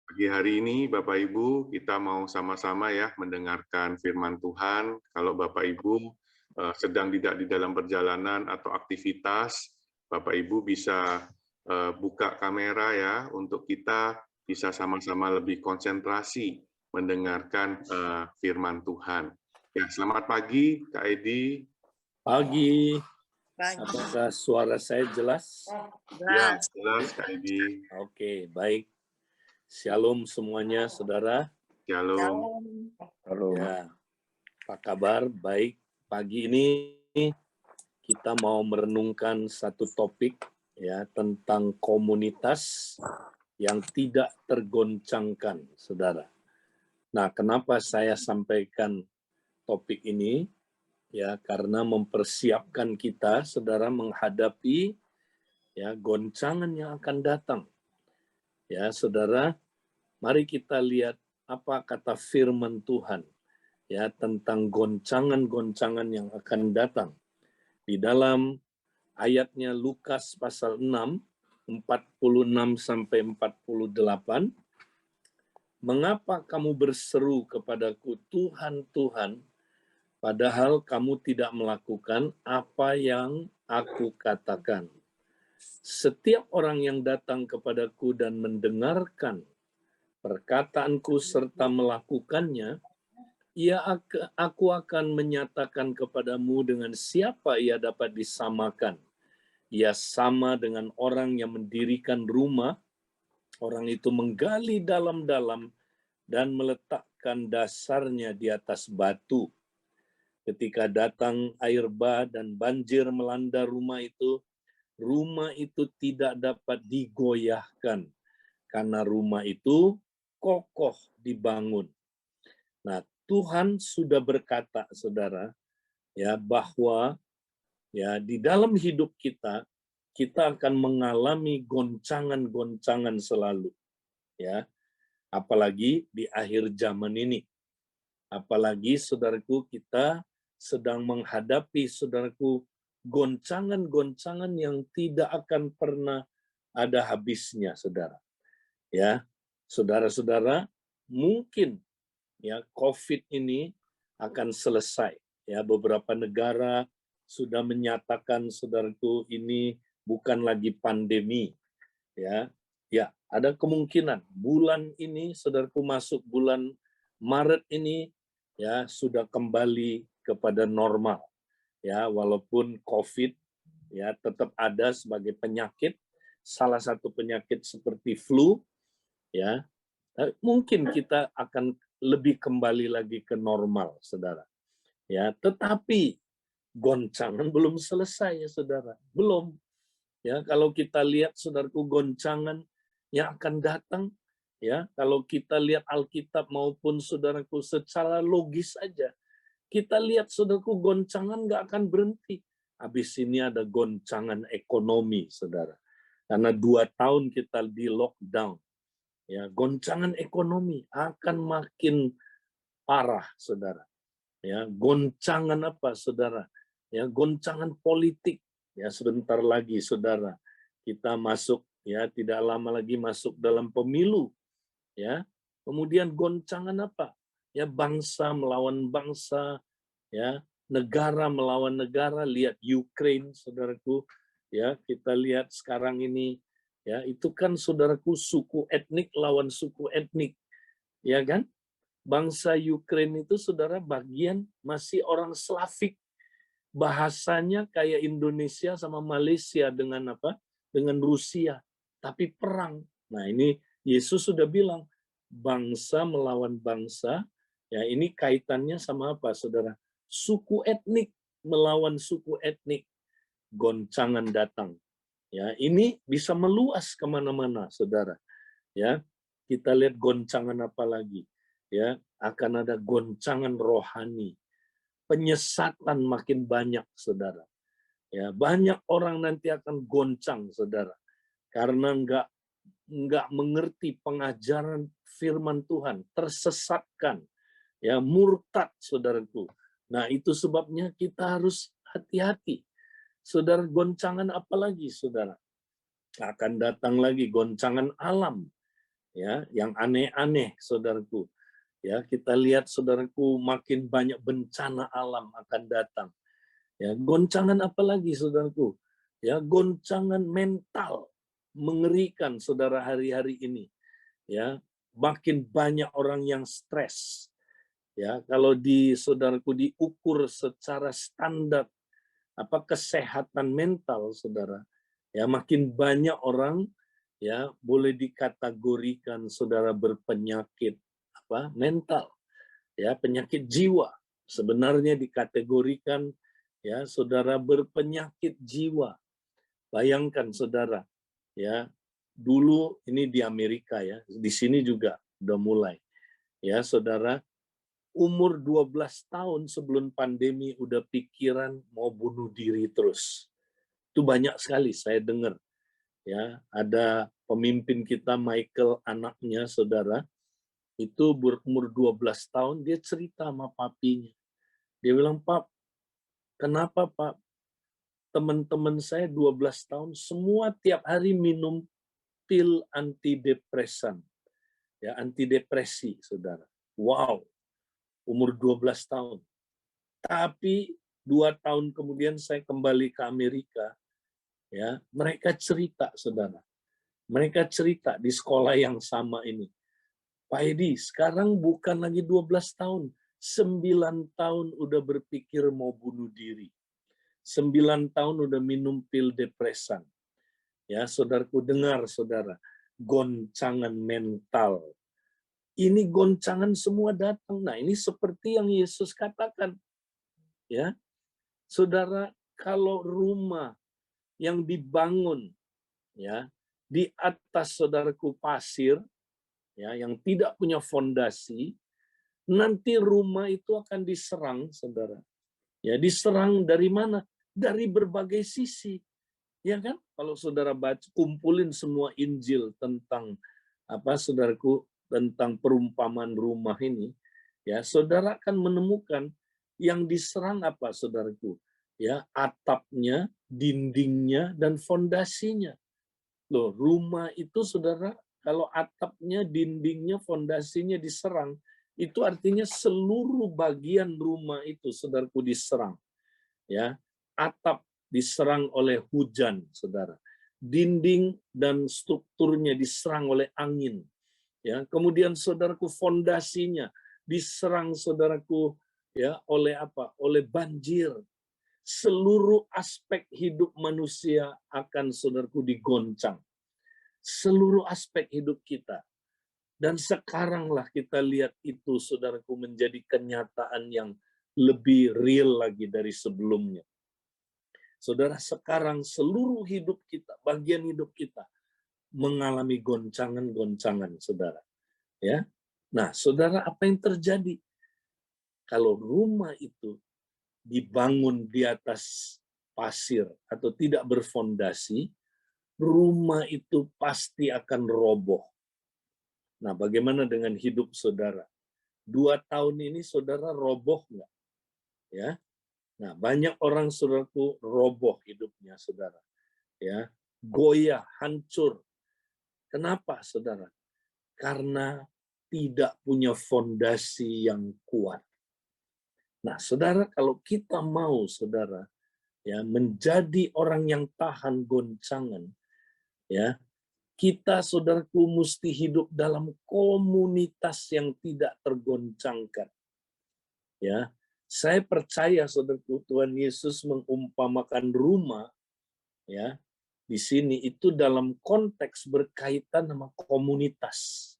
Pagi hari ini, Bapak Ibu, kita mau sama-sama ya mendengarkan firman Tuhan. Kalau Bapak Ibu sedang tidak di dalam perjalanan atau aktivitas, Bapak Ibu bisa buka kamera ya untuk kita bisa sama-sama lebih konsentrasi mendengarkan firman Tuhan. Ya, selamat pagi, Kak Edi. Pagi, apakah suara saya jelas? Ya, jelas, Kak Edi. Oke, baik. Shalom semuanya, saudara. Shalom. Ya, apa kabar? Baik. Pagi ini kita mau merenungkan satu topik ya tentang komunitas yang tidak tergoncangkan, saudara. Nah, kenapa saya sampaikan topik ini? Ya, karena mempersiapkan kita, saudara, menghadapi ya goncangan yang akan datang. Ya, saudara, mari kita lihat apa kata firman Tuhan ya tentang goncangan-goncangan yang akan datang. Di dalam ayatnya Lukas pasal 6, 46 sampai 48, mengapa kamu berseru kepadaku, Tuhan, Tuhan, padahal kamu tidak melakukan apa yang aku katakan. Setiap orang yang datang kepadaku dan mendengarkan perkataanku serta melakukannya, aku akan menyatakan kepadamu dengan siapa ia dapat disamakan. Ia sama dengan orang yang mendirikan rumah, orang itu menggali dalam-dalam dan meletakkan dasarnya di atas batu. Ketika datang air bah dan banjir melanda rumah itu tidak dapat digoyahkan, karena rumah itu kokoh dibangun. Nah, Tuhan sudah berkata, saudara, ya bahwa ya di dalam hidup kita akan mengalami goncangan-goncangan selalu, ya. Apalagi di akhir zaman ini. Apalagi saudaraku kita sedang menghadapi saudaraku goncangan-goncangan yang tidak akan pernah ada habisnya, saudara. Ya, saudara-saudara, mungkin ya COVID ini akan selesai. Ya, beberapa negara sudah menyatakan, saudaraku, ini bukan lagi pandemi. Ya, ada kemungkinan bulan ini, saudaraku, masuk bulan Maret ini ya sudah kembali kepada normal. Ya, walaupun COVID ya tetap ada sebagai penyakit, salah satu penyakit seperti flu, ya mungkin kita akan lebih kembali lagi ke normal, saudara. Ya, tetapi goncangan belum selesai, ya, saudara. Belum. Ya, kalau kita lihat, saudaraku, goncangan yang akan datang, ya, kalau kita lihat Alkitab maupun saudaraku secara logis saja, kita lihat, saudaraku, goncangan nggak akan berhenti. Habis ini ada goncangan ekonomi, saudara. Karena 2 tahun kita di lockdown. Ya, goncangan ekonomi akan makin parah, saudara. Ya, goncangan apa, saudara? Ya, goncangan politik. Ya, sebentar lagi, saudara, kita masuk, ya, tidak lama lagi masuk dalam pemilu. Ya, kemudian goncangan apa? Ya, bangsa melawan bangsa, ya, negara melawan negara. Lihat Ukraine, saudaraku. Ya, kita lihat sekarang ini. Ya, itu kan, saudaraku, suku etnik lawan suku etnik, ya kan? Bangsa Ukraine itu, saudara, bagian masih orang Slavik, bahasanya kayak Indonesia sama Malaysia dengan apa? Dengan Rusia, tapi perang. Nah, ini Yesus sudah bilang bangsa melawan bangsa, ya ini kaitannya sama apa, saudara? Suku etnik melawan suku etnik, goncangan datang. Ya, ini bisa meluas kemana-mana, saudara. Ya, kita lihat goncangan apa lagi? Ya, akan ada goncangan rohani. Penyesatan makin banyak, saudara. Ya, banyak orang nanti akan goncang, saudara, karena nggak mengerti pengajaran firman Tuhan, tersesatkan, ya murtad, saudaraku. Nah, itu sebabnya kita harus hati-hati. Saudara, goncangan apa lagi, saudara? Akan datang lagi goncangan alam. ya, yang aneh-aneh, saudaraku. Ya, kita lihat, saudaraku, makin banyak bencana alam akan datang. Ya, goncangan apa lagi, saudaraku? Ya, goncangan mental mengerikan, saudara, hari-hari ini. Ya, makin banyak orang yang stres. Ya, kalau saudaraku diukur secara standar kesehatan mental, saudara, ya makin banyak orang ya boleh dikategorikan, saudara, berpenyakit mental, ya penyakit jiwa. Sebenarnya dikategorikan, ya saudara, berpenyakit jiwa. Bayangkan, saudara, ya dulu ini di Amerika, ya di sini juga udah mulai, ya saudara, umur 12 tahun sebelum pandemi udah pikiran mau bunuh diri terus. Itu banyak sekali saya dengar. Ya, ada pemimpin kita, Michael, anaknya, saudara, itu berumur 12 tahun, dia cerita sama papinya. Dia bilang, "Pap, kenapa, Pak? Teman-teman saya 12 tahun semua tiap hari minum pil antidepresan. Ya, antidepresi, saudara. Wow, umur 12 tahun. Tapi 2 tahun kemudian saya kembali ke Amerika, ya mereka cerita, saudara. Mereka cerita di sekolah yang sama ini. Pak Edi, sekarang bukan lagi 12 tahun, 9 tahun udah berpikir mau bunuh diri. 9 tahun udah minum pil depresan. Ya, saudaraku, dengar, saudara, goncangan mental. Ini goncangan semua datang. Nah, ini seperti yang Yesus katakan. Ya, saudara, kalau rumah yang dibangun, ya di atas, saudaraku, pasir, ya yang tidak punya fondasi, nanti rumah itu akan diserang, saudara. Ya, diserang dari mana? Dari berbagai sisi. Ya kan? Kalau saudara baca, kumpulin semua Injil tentang saudaraku, tentang perumpamaan rumah ini, ya saudara akan menemukan yang diserang saudaraku? Ya, atapnya, dindingnya, dan fondasinya. Loh, rumah itu, saudara, kalau atapnya, dindingnya, fondasinya diserang, itu artinya seluruh bagian rumah itu, saudaraku, diserang. Ya, atap diserang oleh hujan, saudara. Dinding dan strukturnya diserang oleh angin. Ya, kemudian, saudaraku, fondasinya diserang, saudaraku, ya oleh oleh banjir. Seluruh aspek hidup manusia akan, saudaraku, digoncang. Seluruh aspek hidup kita. Dan sekaranglah kita lihat itu, saudaraku, menjadi kenyataan yang lebih real lagi dari sebelumnya. Saudara, sekarang seluruh hidup kita, bagian hidup kita, mengalami goncangan-goncangan, saudara. Ya, nah, saudara, apa yang terjadi? Kalau rumah itu dibangun di atas pasir atau tidak berfondasi, rumah itu pasti akan roboh. Nah, bagaimana dengan hidup saudara? 2 tahun ini saudara roboh nggak? Ya, nah banyak orang, saudaraku, roboh hidupnya, saudara. Ya, goyah, hancur. Kenapa, saudara? Karena tidak punya fondasi yang kuat. Nah, saudara, kalau kita mau, saudara, ya menjadi orang yang tahan goncangan, ya kita, saudaraku, mesti hidup dalam komunitas yang tidak tergoncangkan. Ya, saya percaya, saudaraku, Tuhan Yesus mengumpamakan rumah, ya di sini itu dalam konteks berkaitan sama komunitas.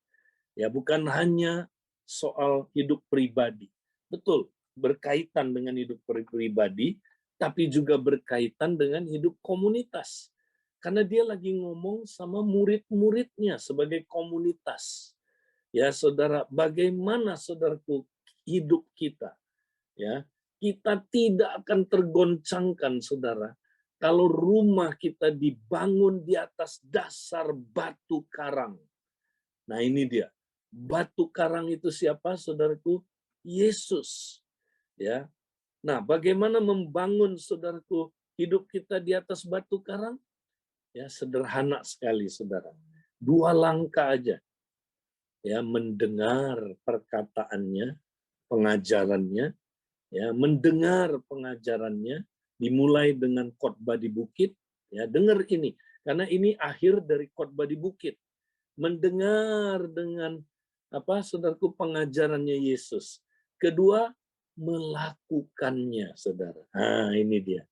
Ya, bukan hanya soal hidup pribadi. Betul, berkaitan dengan hidup pribadi, tapi juga berkaitan dengan hidup komunitas. Karena dia lagi ngomong sama murid-muridnya sebagai komunitas. Ya, saudara, bagaimana, saudaraku, hidup kita? Ya, kita tidak akan tergoncangkan, saudara, kalau rumah kita dibangun di atas dasar batu karang. Nah, ini dia. Batu karang itu siapa, saudaraku? Yesus. Ya. Nah, bagaimana membangun, saudaraku, hidup kita di atas batu karang? Ya, sederhana sekali, saudara. 2 langkah aja. ya, mendengar perkataannya, pengajarannya, ya, mendengar pengajarannya, dimulai dengan khotbah di bukit, ya, dengar ini, karena ini akhir dari khotbah di bukit. Mendengar dengan saudaraku, pengajarannya Yesus. Kedua, melakukannya, saudara. Nah, ini dia.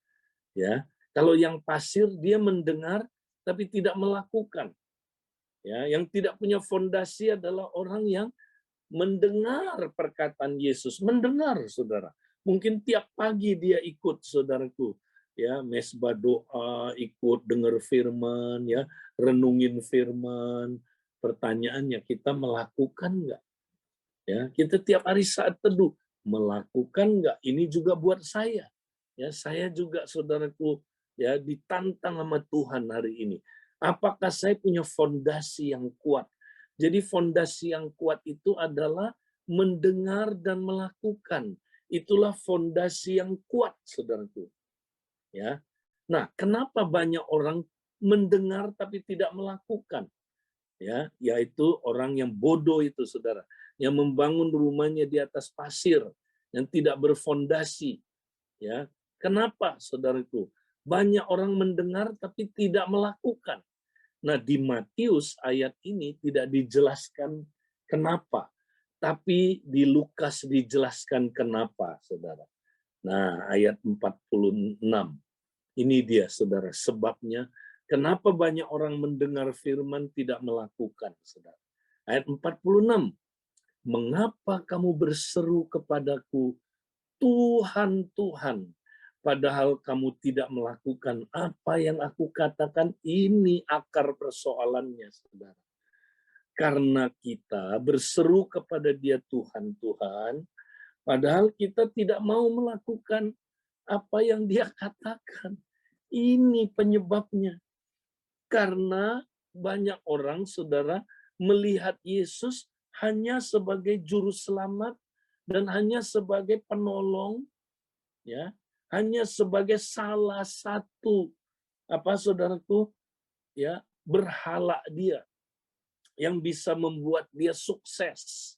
Ya, kalau yang pasif dia mendengar tapi tidak melakukan. Ya, yang tidak punya fondasi adalah orang yang mendengar perkataan Yesus, mendengar, saudara. Mungkin tiap pagi dia ikut, saudaraku, ya, mesbah doa, ikut dengar firman, ya, renungin firman. Pertanyaannya, kita melakukan nggak? Ya, kita tiap hari saat teduh melakukan nggak? Ini juga buat saya. Ya, saya juga, saudaraku, ya, ditantang sama Tuhan hari ini. Apakah saya punya fondasi yang kuat? Jadi fondasi yang kuat itu adalah mendengar dan melakukan. Itulah fondasi yang kuat, saudaraku. Ya. Nah, kenapa banyak orang mendengar tapi tidak melakukan? Ya, yaitu orang yang bodoh itu, saudara, yang membangun rumahnya di atas pasir, yang tidak berfondasi. Ya, kenapa, saudaraku? Banyak orang mendengar tapi tidak melakukan. Nah, di Matius ayat ini tidak dijelaskan kenapa, tapi di Lukas dijelaskan kenapa, saudara. Nah, ayat 46. Ini dia, saudara, sebabnya kenapa banyak orang mendengar firman tidak melakukan, saudara. Ayat 46. Mengapa kamu berseru kepadaku, Tuhan, Tuhan, padahal kamu tidak melakukan apa yang aku katakan? Ini akar persoalannya, saudara. Karena kita berseru kepada Dia, Tuhan, Tuhan, padahal kita tidak mau melakukan apa yang Dia katakan. Ini penyebabnya. Karena banyak orang, saudara, melihat Yesus hanya sebagai juru selamat dan hanya sebagai penolong, ya, hanya sebagai salah satu saudaraku, ya, berhala dia yang bisa membuat dia sukses.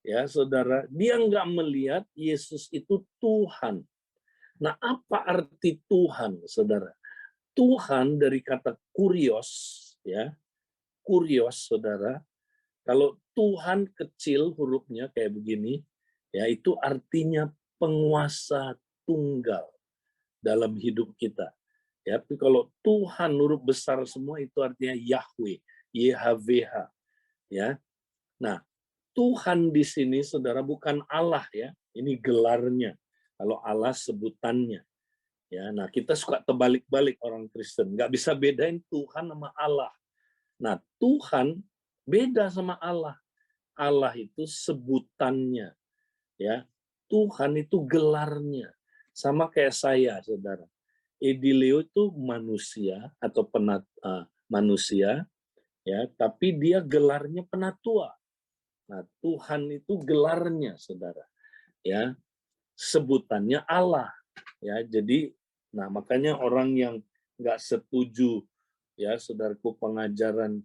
Ya, saudara, dia nggak melihat Yesus itu Tuhan. Nah, apa arti Tuhan, saudara? Tuhan dari kata kurios, ya, kurios, saudara. Kalau Tuhan kecil hurufnya kayak begini, ya, itu artinya penguasa tunggal dalam hidup kita. Ya, tapi kalau Tuhan huruf besar semua itu artinya Yahweh, YHWH, ya. Nah, Tuhan di sini, saudara, bukan Allah, ya. Ini gelarnya. Kalau Allah sebutannya. Ya, nah, kita suka terbalik-balik orang Kristen, nggak bisa bedain Tuhan sama Allah. Nah, Tuhan beda sama Allah. Allah itu sebutannya, ya. Tuhan itu gelarnya. Sama kayak saya, saudara. Edileo itu manusia atau manusia, ya, tapi dia gelarnya penatua. Nah, Tuhan itu gelarnya, saudara. Ya, sebutannya Allah. Ya, jadi, nah, makanya orang yang nggak setuju, ya, saudaraku, pengajaran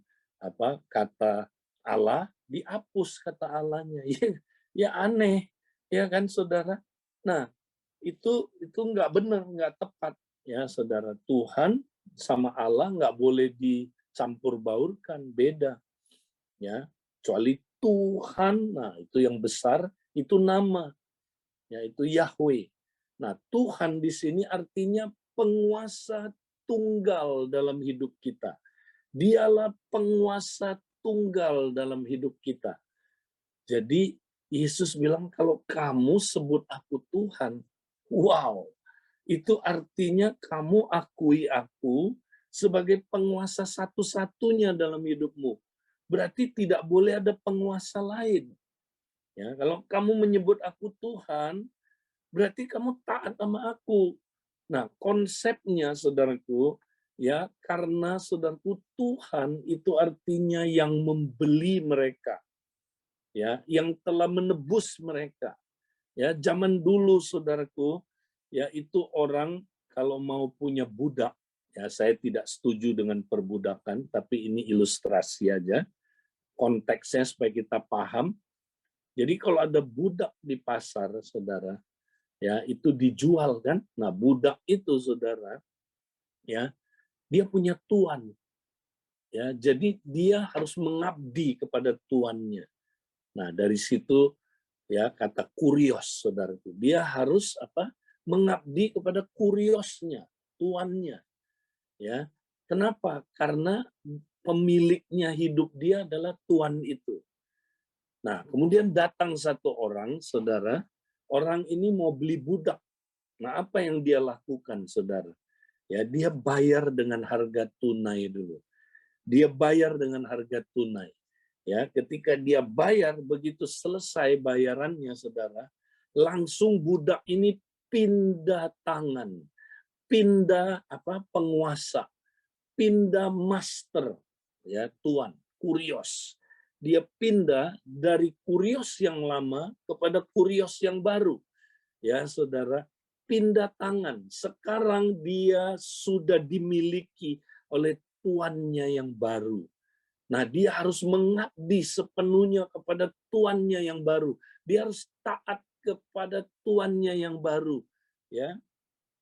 kata Allah, dihapus kata Allahnya. Ya, aneh, ya kan, saudara. Nah, itu nggak benar, nggak tepat, ya, saudara. Tuhan sama Allah nggak boleh dicampur baurkan, beda, ya. Kecuali Tuhan, nah, itu yang besar, itu nama, yaitu Yahweh. Nah, Tuhan di sini artinya penguasa tunggal dalam hidup kita. Dialah penguasa tunggal dalam hidup kita. Jadi Yesus bilang, kalau kamu sebut aku Tuhan, wow, itu artinya kamu akui aku sebagai penguasa satu-satunya dalam hidupmu. Berarti tidak boleh ada penguasa lain. Ya, kalau kamu menyebut aku Tuhan, berarti kamu taat sama aku. Nah, konsepnya, saudaraku, ya, karena, saudaraku, Tuhan itu artinya yang membeli mereka, ya, yang telah menebus mereka. Ya, zaman dulu, saudaraku, ya, itu orang kalau mau punya budak, ya, saya tidak setuju dengan perbudakan, tapi ini ilustrasi aja. konteksnya supaya kita paham. Jadi kalau ada budak di pasar, saudara, ya itu dijual kan. Nah, budak itu, saudara, ya dia punya tuan. Ya, jadi dia harus mengabdi kepada tuannya. Nah, dari situ ya kata kurios, saudara itu. Dia harus apa? Mengabdi kepada kuriosnya, tuannya. Ya, kenapa? Karena pemiliknya hidup dia adalah tuan itu. Nah, kemudian datang satu orang, saudara. Orang ini mau beli budak. Nah, apa yang dia lakukan, saudara? Ya, dia bayar dengan harga tunai dulu. Dia bayar dengan harga tunai. Ya, ketika dia bayar, begitu selesai bayarannya, saudara, langsung budak ini pindah tangan, pindah apa? Penguasa, pindah master, ya tuan, kurios. Dia pindah dari kurios yang lama kepada kurios yang baru. Ya, saudara, pindah tangan. Sekarang dia sudah dimiliki oleh tuannya yang baru. Nah, dia harus mengabdi sepenuhnya kepada tuannya yang baru. Dia harus taat kepada tuannya yang baru. Ya,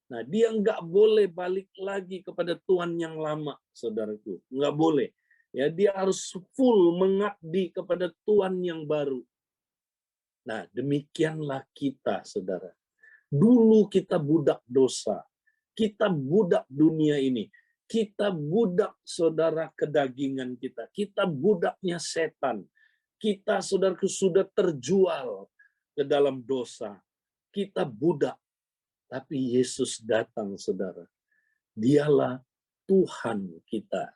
nah, dia nggak boleh balik lagi kepada tuan yang lama, saudaraku. Nggak boleh. Ya, dia harus full mengabdi kepada tuan yang baru. Nah, demikianlah kita, saudara. Dulu kita budak dosa. Kita budak dunia ini. Kita budak, saudara, kedagingan kita. Kita budaknya setan. Kita, saudaraku, sudah terjual ke dalam dosa. Kita budak. Tapi Yesus datang, saudara. Dialah Tuhan kita.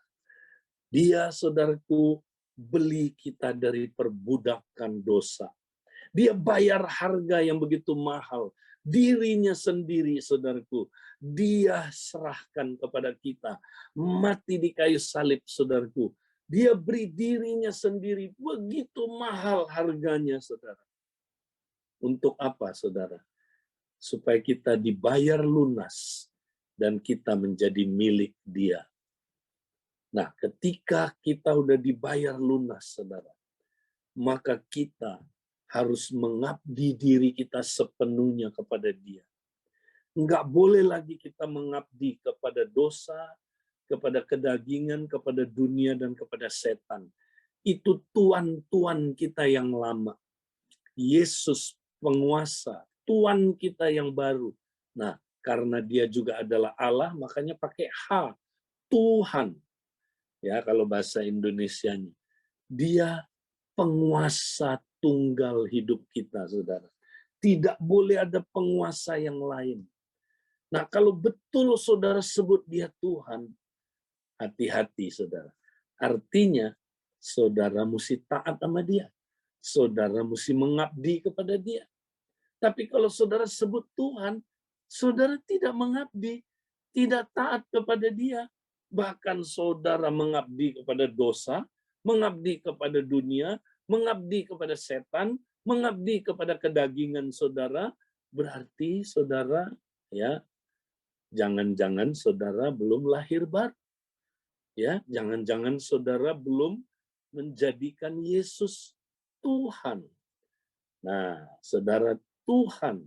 Dia, saudaraku, beli kita dari perbudakan dosa. Dia bayar harga yang begitu mahal. Dirinya sendiri, saudaraku, dia serahkan kepada kita. Mati di kayu salib, saudaraku. Dia beri dirinya sendiri. Begitu mahal harganya, saudara. Untuk apa, saudara? Supaya kita dibayar lunas dan kita menjadi milik dia. Nah, ketika kita udah dibayar lunas, saudara, maka kita harus mengabdi diri kita sepenuhnya kepada dia. Enggak boleh lagi kita mengabdi kepada dosa, kepada kedagingan, kepada dunia, dan kepada setan. Itu tuan-tuan kita yang lama. Yesus penguasa, tuan kita yang baru. Nah, karena dia juga adalah Allah, makanya pakai H, Tuhan. Ya, kalau bahasa Indonesianya. Dia penguasa tunggal hidup kita, saudara. Tidak boleh ada penguasa yang lain. Nah, kalau betul saudara sebut dia Tuhan, hati-hati, saudara. Artinya, saudara mesti taat sama dia. Saudara mesti mengabdi kepada dia. Tapi kalau saudara sebut Tuhan, saudara tidak mengabdi, tidak taat kepada dia. Bahkan saudara mengabdi kepada dosa, mengabdi kepada dunia, mengabdi kepada setan, mengabdi kepada kedagingan saudara, berarti saudara, ya, jangan-jangan saudara belum lahir baru. Ya, jangan-jangan saudara belum menjadikan Yesus Tuhan. Nah, saudara, Tuhan,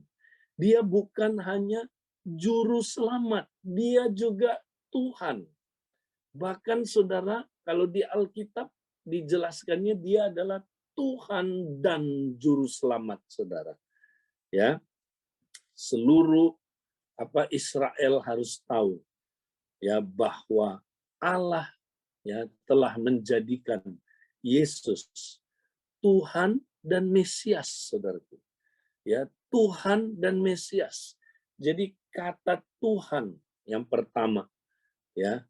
dia bukan hanya juru selamat, dia juga Tuhan. Bahkan saudara, kalau di Alkitab dijelaskannya dia adalah Tuhan dan juru selamat, saudara. Ya. Seluruh Israel harus tahu ya bahwa Allah ya telah menjadikan Yesus Tuhan dan Mesias, saudaraku. Ya, Tuhan dan Mesias. Jadi kata Tuhan yang pertama, ya.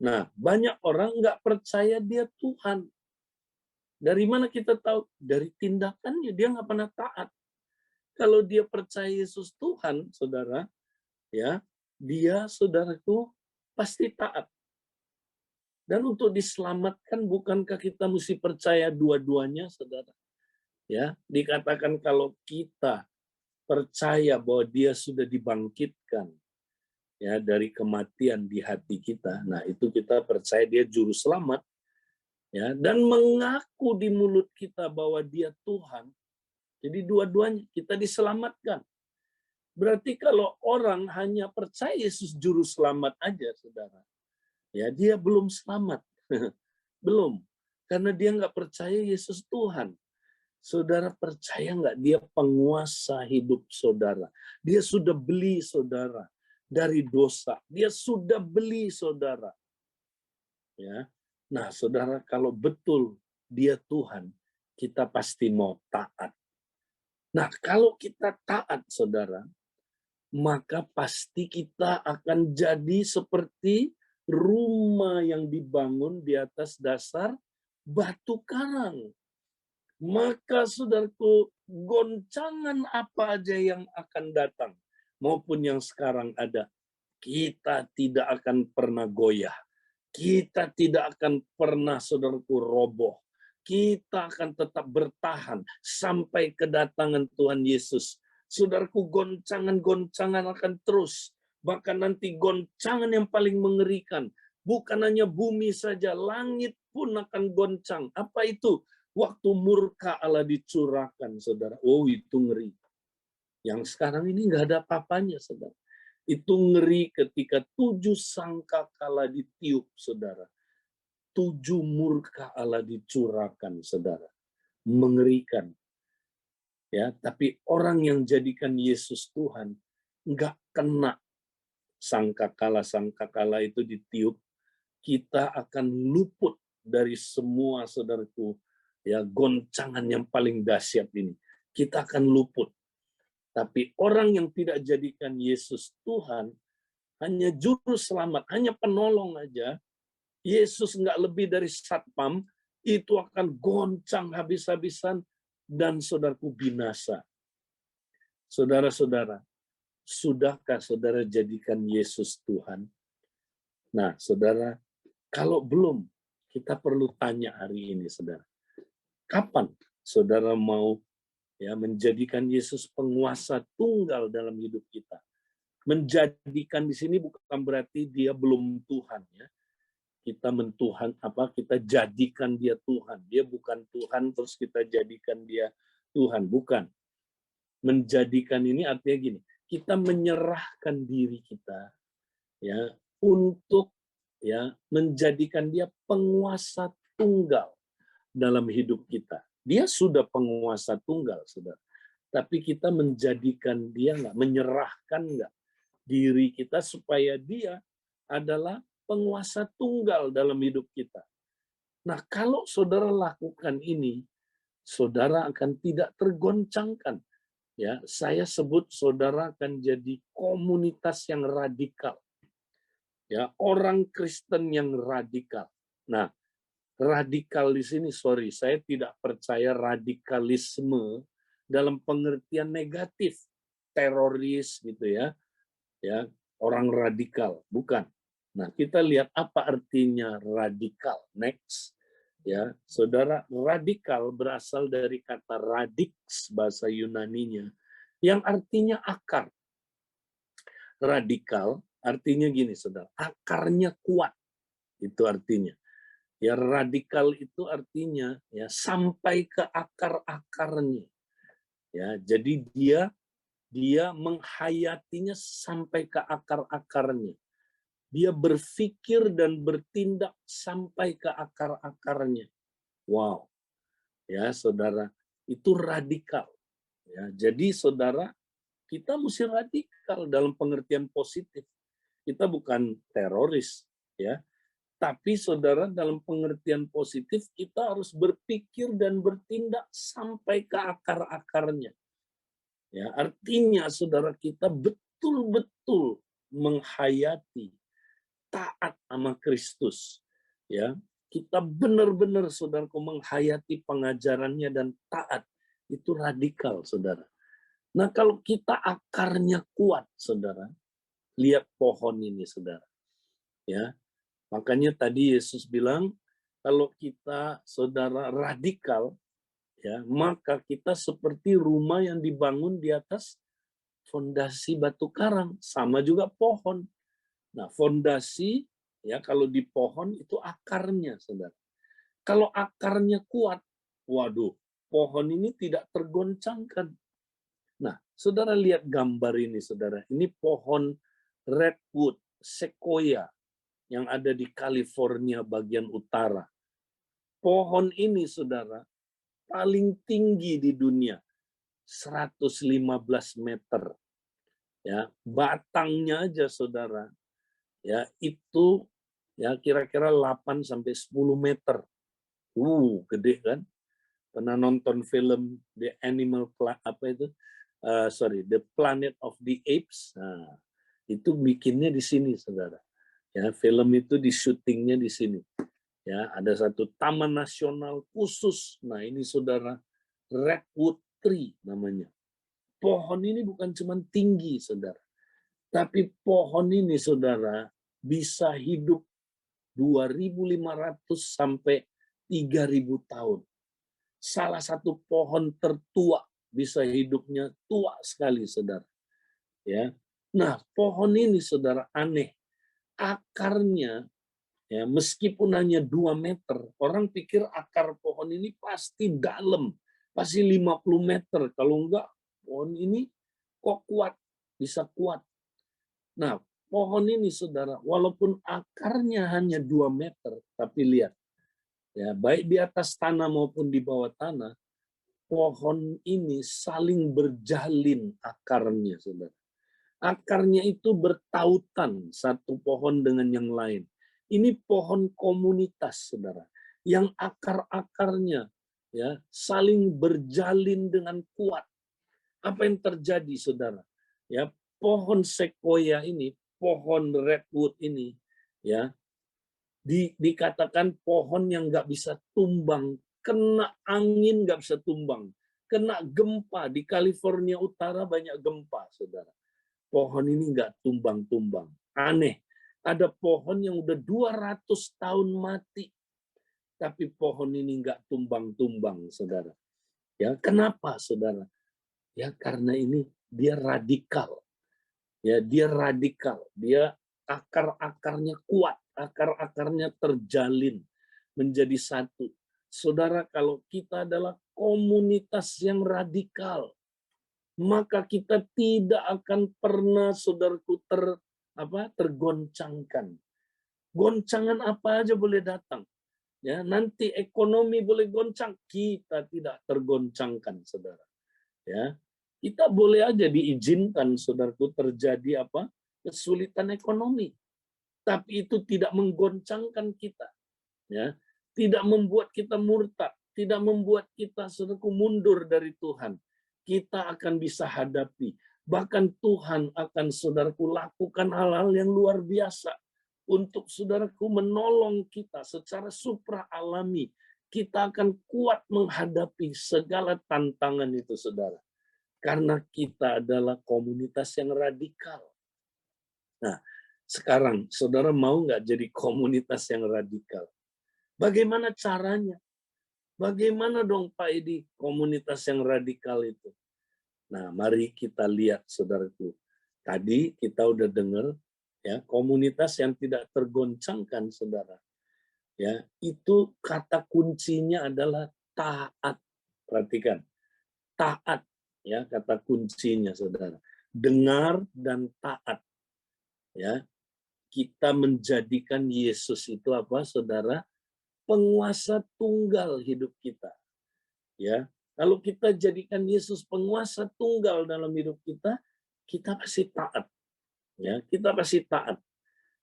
Nah, banyak orang nggak percaya dia Tuhan. Dari mana kita tahu? Dari tindakannya, dia nggak pernah taat. Kalau dia percaya Yesus Tuhan, saudara, ya, dia, saudaraku, pasti taat. Dan untuk diselamatkan, bukankah kita mesti percaya dua-duanya, saudara? Ya, dikatakan kalau kita percaya bahwa dia sudah dibangkitkan, ya, dari kematian di hati kita. Nah, itu kita percaya dia juru selamat. ya, dan mengaku di mulut kita bahwa Dia Tuhan. Jadi dua-duanya kita diselamatkan. Berarti kalau orang hanya percaya Yesus juru selamat aja, saudara, ya dia belum selamat. Belum. Karena dia nggak percaya Yesus Tuhan. Saudara percaya nggak dia penguasa hidup saudara? Dia sudah beli saudara dari dosa. Dia sudah beli saudara. Ya. Nah, saudara, kalau betul dia Tuhan, kita pasti mau taat. Nah, kalau kita taat, saudara, maka pasti kita akan jadi seperti rumah yang dibangun di atas dasar batu karang. Maka saudaraku, goncangan apa aja yang akan datang, maupun yang sekarang ada, kita tidak akan pernah goyah. Kita tidak akan pernah, saudaraku, roboh. Kita akan tetap bertahan sampai kedatangan Tuhan Yesus. Saudaraku, goncangan-goncangan akan terus. Bahkan nanti goncangan yang paling mengerikan. Bukan hanya bumi saja, langit pun akan goncang. Apa itu? Waktu murka Allah dicurahkan, saudara. Oh, itu ngeri. Yang sekarang ini nggak ada apa-apanya, saudara. Itu ngeri ketika 7 sangkakala ditiup, saudara. 7 murka Allah dicurahkan, saudara. Mengerikan. Ya, tapi orang yang jadikan Yesus Tuhan nggak kena sangkakala itu ditiup. Kita akan luput dari semua, saudaraku, ya, goncangan yang paling dahsyat ini. Kita akan luput. Tapi orang yang tidak jadikan Yesus Tuhan, hanya juru selamat, hanya penolong aja, Yesus nggak lebih dari satpam, itu akan goncang habis-habisan dan saudaraku binasa. Saudara-saudara, sudahkah saudara jadikan Yesus Tuhan? Nah, saudara, kalau belum, kita perlu tanya hari ini, saudara. Kapan saudara mau ya menjadikan Yesus penguasa tunggal dalam hidup kita? Menjadikan di sini bukan berarti dia belum Tuhan, ya. Kita kita jadikan dia Tuhan. Dia bukan Tuhan terus kita jadikan dia Tuhan, bukan. Menjadikan ini artinya gini, kita menyerahkan diri kita ya untuk ya menjadikan dia penguasa tunggal dalam hidup kita. Dia sudah penguasa tunggal, saudara. Tapi kita menjadikan dia menyerahkan diri kita supaya dia adalah penguasa tunggal dalam hidup kita. Nah, kalau saudara lakukan ini, saudara akan tidak tergoncangkan. Ya, saya sebut saudara akan jadi komunitas yang radikal. Ya, orang Kristen yang radikal. Nah, radikal di sini, sorry, saya tidak percaya radikalisme dalam pengertian negatif, teroris gitu ya, orang radikal, bukan. Nah, kita lihat apa artinya radikal. Next, ya, saudara, radikal berasal dari kata radix bahasa Yunaninya, yang artinya akar. Radikal artinya gini, saudara, akarnya kuat, itu artinya. Ya, radikal itu artinya ya sampai ke akar-akarnya. Ya, jadi dia menghayatinya sampai ke akar-akarnya. Dia berpikir dan bertindak sampai ke akar-akarnya. Wow. Ya, saudara, itu radikal. Ya, jadi saudara, kita mesti radikal dalam pengertian positif. Kita bukan teroris, ya. Tapi saudara, dalam pengertian positif, kita harus berpikir dan bertindak sampai ke akar-akarnya. Ya, artinya saudara, kita betul-betul menghayati, taat sama Kristus. Ya, kita benar-benar, saudaraku, menghayati pengajarannya dan taat. Itu radikal, saudara. Nah, kalau kita akarnya kuat, saudara, lihat pohon ini, saudara. Ya, makanya tadi Yesus bilang, kalau kita, saudara, radikal, ya, maka kita seperti rumah yang dibangun di atas fondasi batu karang, sama juga pohon. Nah, fondasi ya kalau di pohon itu akarnya, saudara. Kalau akarnya kuat, waduh, pohon ini tidak tergoncangkan. Nah, saudara lihat gambar ini, saudara. Ini pohon redwood, sequoia, yang ada di California bagian utara. Pohon ini, saudara, paling tinggi di dunia, 115 meter. Ya, batangnya aja, saudara, ya itu ya kira-kira 8 sampai 10 meter. Gede kan? Pernah nonton film The Planet of the Apes. Nah, itu bikinnya di sini, saudara. Ya, film itu di syutingnya di sini. Ya, ada satu taman nasional khusus. Nah, ini saudara, redwood tree namanya. Pohon ini bukan cuma tinggi, saudara, tapi pohon ini, saudara, bisa hidup 2.500 sampai 3.000 tahun. Salah satu pohon tertua, bisa hidupnya tua sekali, saudara. Ya. Nah, pohon ini, saudara, aneh. Akarnya, ya, meskipun hanya 2 meter, orang pikir akar pohon ini pasti dalam, pasti 50 meter. Kalau enggak, pohon ini kok kuat, bisa kuat. Nah, pohon ini, saudara, walaupun akarnya hanya 2 meter, tapi lihat, ya, baik di atas tanah maupun di bawah tanah, pohon ini saling berjalin akarnya, saudara. Akarnya itu bertautan satu pohon dengan yang lain. Ini pohon komunitas, saudara, yang akar-akarnya ya saling berjalin dengan kuat. Apa yang terjadi, saudara? Ya, pohon sequoia ini, pohon redwood ini, ya dikatakan pohon yang nggak bisa tumbang, kena angin nggak bisa tumbang, kena gempa. Di California Utara banyak gempa, saudara. Pohon ini nggak tumbang-tumbang. Aneh. Ada pohon yang udah 200 tahun mati, tapi pohon ini nggak tumbang-tumbang, saudara. Ya, kenapa, saudara? Ya, karena ini dia radikal. Ya, dia radikal. Dia akar-akarnya kuat, akar-akarnya terjalin menjadi satu. Saudara, kalau kita adalah komunitas yang radikal, maka kita tidak akan pernah, saudaraku, tergoncangkan. Goncangan apa aja boleh datang. Ya, nanti ekonomi boleh goncang, kita tidak tergoncangkan, saudara. Ya, kita boleh aja diizinkan, saudaraku, terjadi kesulitan ekonomi, tapi itu tidak menggoncangkan kita. Ya, tidak membuat kita murtad, tidak membuat kita, saudaraku, mundur dari Tuhan. Kita akan bisa hadapi. Bahkan Tuhan akan, saudaraku, lakukan hal-hal yang luar biasa untuk, saudaraku, menolong kita secara supra alami. Kita akan kuat menghadapi segala tantangan itu, saudara. Karena kita adalah komunitas yang radikal. Nah, sekarang saudara mau nggak jadi komunitas yang radikal? Bagaimana caranya? Bagaimana dong Pak Edi komunitas yang radikal itu? Nah, mari kita lihat, saudaraku. Tadi kita udah dengar ya, komunitas yang tidak tergoncangkan, saudara. Ya, itu kata kuncinya adalah taat. Perhatikan. Taat, ya, kata kuncinya, saudara. Dengar dan taat. Ya. Kita menjadikan Yesus itu apa, saudara? Penguasa tunggal hidup kita. Ya, kalau kita jadikan Yesus penguasa tunggal dalam hidup kita, kita pasti taat. Ya, kita pasti taat.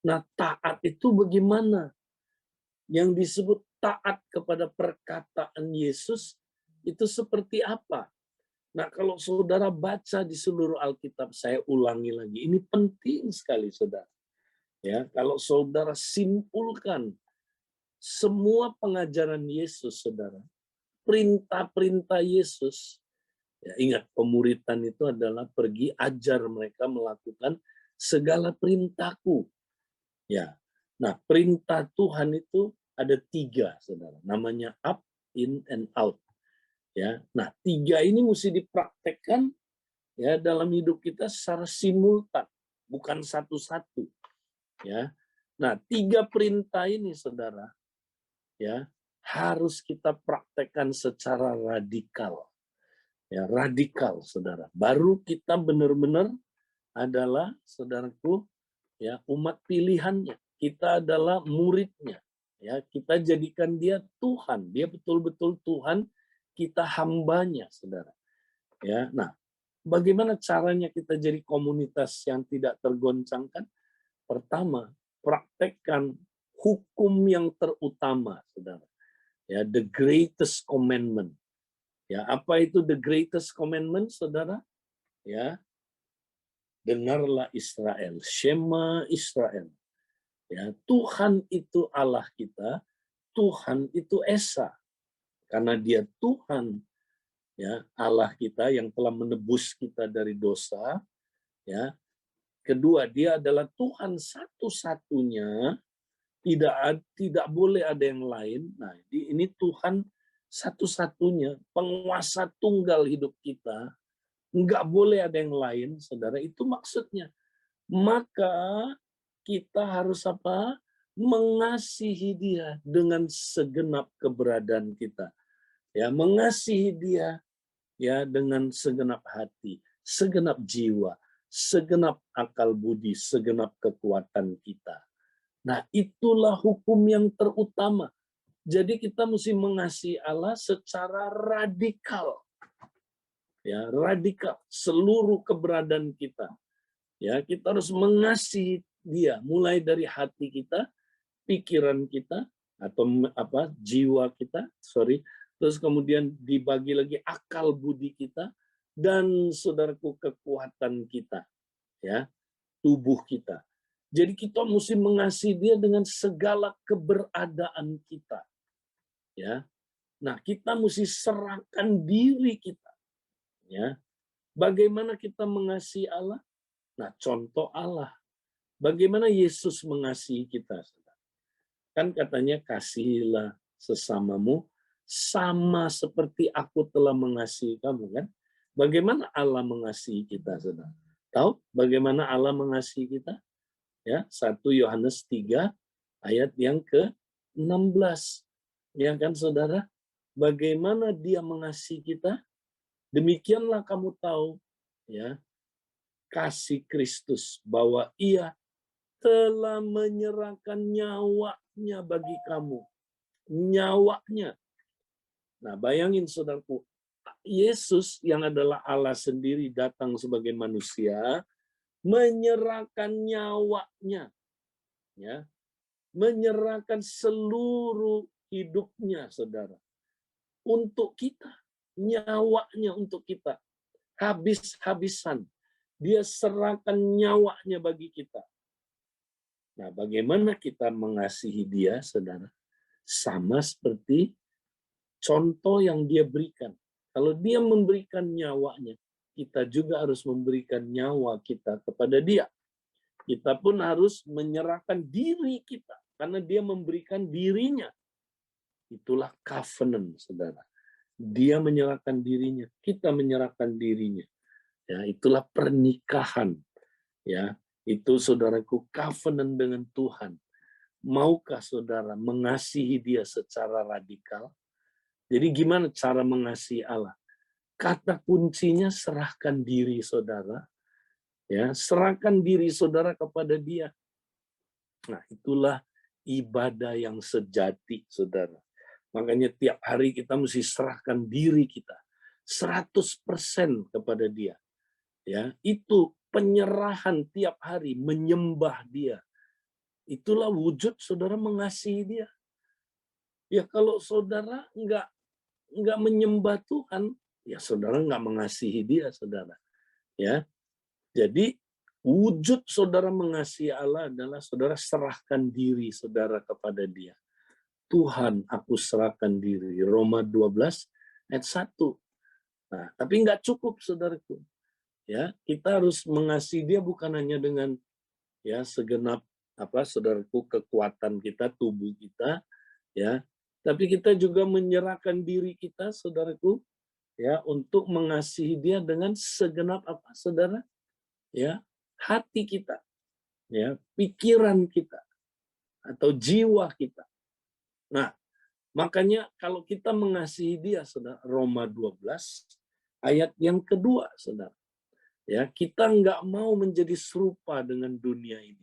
Nah, taat itu bagaimana? Yang disebut taat kepada perkataan Yesus itu seperti apa? Nah, kalau saudara baca di seluruh Alkitab, saya ulangi lagi, ini penting sekali, saudara. Ya, kalau saudara simpulkan semua pengajaran Yesus, saudara, perintah-perintah Yesus, ya, ingat, pemuritan itu adalah pergi ajar mereka melakukan segala perintahku. Ya, nah, perintah Tuhan itu ada 3, saudara. Namanya up, in, and out. Ya, nah 3 ini mesti dipraktekkan ya dalam hidup kita secara simultan, bukan satu-satu. Ya, nah 3 perintah ini, saudara, ya harus kita praktekkan secara radikal. Ya, radikal, saudara. Baru kita benar-benar adalah, saudaraku, ya, umat pilihannya. Kita adalah muridnya. Ya, kita jadikan dia Tuhan. Dia betul-betul Tuhan, kita hambanya, saudara. Ya, nah, bagaimana caranya kita jadi komunitas yang tidak tergoncangkan? Pertama, praktekkan hukum yang terutama, saudara. Ya, the greatest commandment. Ya, apa itu the greatest commandment, saudara? Ya, dengarlah Israel, Shema Israel. Ya, Tuhan itu Allah kita, Tuhan itu Esa. Karena dia Tuhan, ya, Allah kita yang telah menebus kita dari dosa, ya. Kedua, dia adalah Tuhan satu-satunya, tidak boleh ada yang lain. Nah, ini Tuhan satu-satunya, penguasa tunggal hidup kita, nggak boleh ada yang lain, saudara. Itu maksudnya. Maka kita harus apa? Mengasihi dia dengan segenap keberadaan kita. Ya, mengasihi dia ya dengan segenap hati, segenap jiwa, segenap akal budi, segenap kekuatan kita. Nah, itulah hukum yang terutama. Jadi kita mesti mengasihi Allah secara radikal. Ya, radikal seluruh keberadaan kita. Ya, kita harus mengasihi dia mulai dari hati kita, pikiran kita atau jiwa kita, terus kemudian dibagi lagi akal budi kita dan saudaraku kekuatan kita, ya, tubuh kita. Jadi kita mesti mengasihi dia dengan segala keberadaan kita. Ya. Nah, kita mesti serahkan diri kita. Ya. Bagaimana kita mengasihi Allah? Nah, contoh Allah. Bagaimana Yesus mengasihi kita? Kan katanya, kasihilah sesamamu sama seperti aku telah mengasihi kamu, kan? Bagaimana Allah mengasihi kita, saudara? Tahu bagaimana Allah mengasihi kita? Ya, 1 Yohanes 3 ayat yang ke-16. Ya kan, saudara? Bagaimana dia mengasihi kita? Demikianlah kamu tahu, ya, kasih Kristus, bahwa ia telah menyerahkan nyawanya bagi kamu. Nyawanya. Nah, bayangin saudaraku, Yesus yang adalah Allah sendiri datang sebagai manusia, menyerahkan nyawanya. Ya, menyerahkan seluruh hidupnya, saudara. Untuk kita. Nyawanya untuk kita. Habis-habisan. Dia serahkan nyawanya bagi kita. Nah, bagaimana kita mengasihi dia, saudara? Sama seperti contoh yang dia berikan. Kalau dia memberikan nyawanya, kita juga harus memberikan nyawa kita kepada dia. Kita pun harus menyerahkan diri kita, karena dia memberikan dirinya. Itulah covenant, saudara. Dia menyerahkan dirinya, kita menyerahkan dirinya. Ya, itulah pernikahan. Ya, itu saudaraku covenant dengan Tuhan. Maukah saudara mengasihi dia secara radikal? Jadi gimana cara mengasihi Allah? Kata kuncinya serahkan diri saudara. Ya, serahkan diri saudara kepada dia. Nah, itulah ibadah yang sejati, saudara. Makanya tiap hari kita mesti serahkan diri kita 100% kepada dia. Ya, itu penyerahan tiap hari, menyembah dia. Itulah wujud saudara mengasihi dia. Ya, kalau saudara nggak menyembah Tuhan, ya saudara nggak mengasihi dia, saudara. Ya, jadi wujud saudara mengasihi Allah adalah saudara serahkan diri saudara kepada dia. Tuhan, aku serahkan diri. Roma 12 ayat 1. Nah, tapi nggak cukup, saudaraku. Ya, kita harus mengasihi dia bukan hanya dengan ya segenap saudaraku kekuatan kita, tubuh kita, ya. Tapi kita juga menyerahkan diri kita, saudaraku, ya, untuk mengasihi dia dengan segenap saudara? Ya, hati kita, ya, pikiran kita atau jiwa kita. Nah, Makanya kalau kita mengasihi dia, saudara, Roma 12 ayat yang kedua, saudara. Ya, kita nggak mau menjadi serupa dengan dunia ini.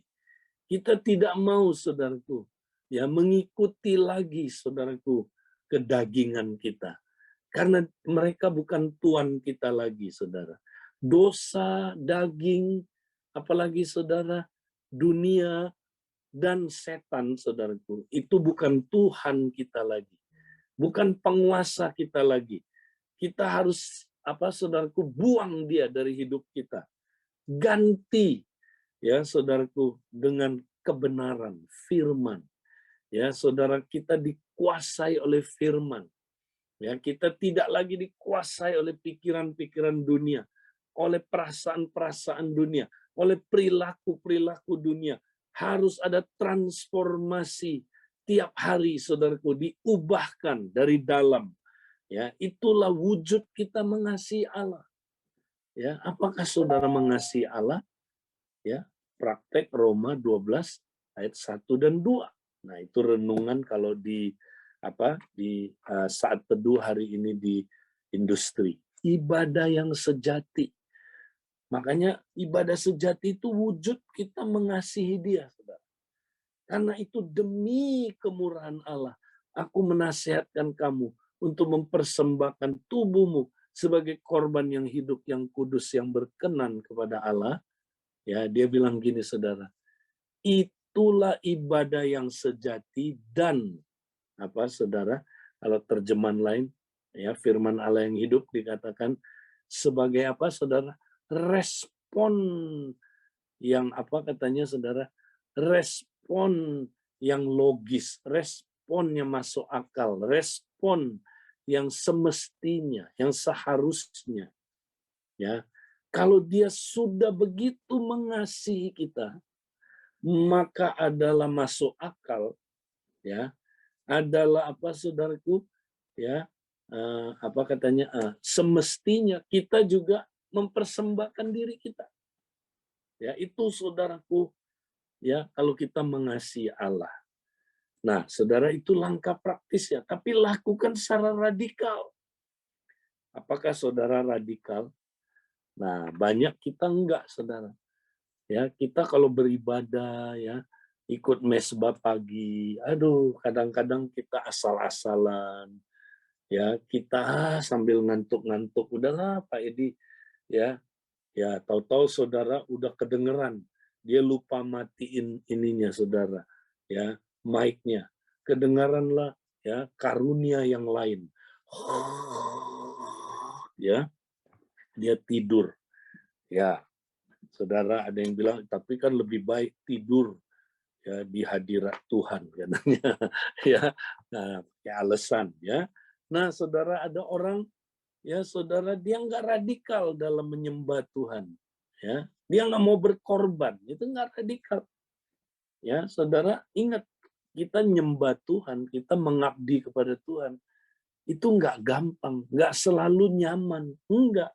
Kita tidak mau, saudaraku, ya mengikuti lagi, saudaraku, kedagingan kita. Karena mereka bukan Tuhan kita lagi, saudara. Dosa, daging, apalagi saudara, dunia, dan setan, saudaraku, itu bukan Tuhan kita lagi. Bukan penguasa kita lagi. Kita harus, saudaraku, buang dia dari hidup kita. Ganti, ya saudaraku, dengan kebenaran, firman. Ya, saudara, kita dikuasai oleh firman. Ya, kita tidak lagi dikuasai oleh pikiran-pikiran dunia, oleh perasaan-perasaan dunia, oleh perilaku-perilaku dunia. Harus ada transformasi tiap hari, saudaraku, diubahkan dari dalam. Ya, itulah wujud kita mengasihi Allah. Ya, apakah saudara mengasihi Allah? Ya, praktek Roma 12 ayat 1 dan 2. Nah, itu renungan kalau di saat teduh hari ini di industri. Ibadah yang sejati. Makanya ibadah sejati itu wujud kita mengasihi dia, saudara. Karena itu demi kemurahan Allah, aku menasihatkan kamu untuk mempersembahkan tubuhmu sebagai korban yang hidup, yang kudus, yang berkenan kepada Allah. Ya, dia bilang gini, saudara, itulah ibadah yang sejati dan saudara, kalau terjemahan lain, ya firman Allah yang hidup dikatakan sebagai saudara, respon yang katanya saudara, respon yang logis, respon yang masuk akal, respon yang semestinya, yang seharusnya. Ya, kalau dia sudah begitu mengasihi kita, maka adalah masuk akal, ya, adalah saudaraku, ya, semestinya kita juga mempersembahkan diri kita. Ya, itu saudaraku, ya, kalau kita mengasihi Allah. Nah, saudara, itu langkah praktisnya, tapi lakukan secara radikal. Apakah saudara radikal? Nah, banyak kita enggak, saudara. Ya, kita kalau beribadah, ya, ikut mesbah pagi, aduh, kadang-kadang kita asal-asalan, ya, kita sambil ngantuk-ngantuk, udahlah Pak Edi, ya, tahu-tahu saudara udah kedengeran, dia lupa matiin ininya, saudara, ya, mic-nya, kedengaranlah, ya, karunia yang lain, ya, dia tidur, ya. Saudara, ada yang bilang, tapi kan lebih baik tidur, ya, di hadirat Tuhan, katanya. Ya, nah, pakai alasan, ya. Nah, saudara, ada orang, ya, saudara, dia nggak radikal dalam menyembah Tuhan, ya. Dia nggak mau berkorban, itu nggak radikal. Ya, saudara, ingat, kita nyembah Tuhan, kita mengabdi kepada Tuhan, itu nggak gampang, nggak selalu nyaman, enggak,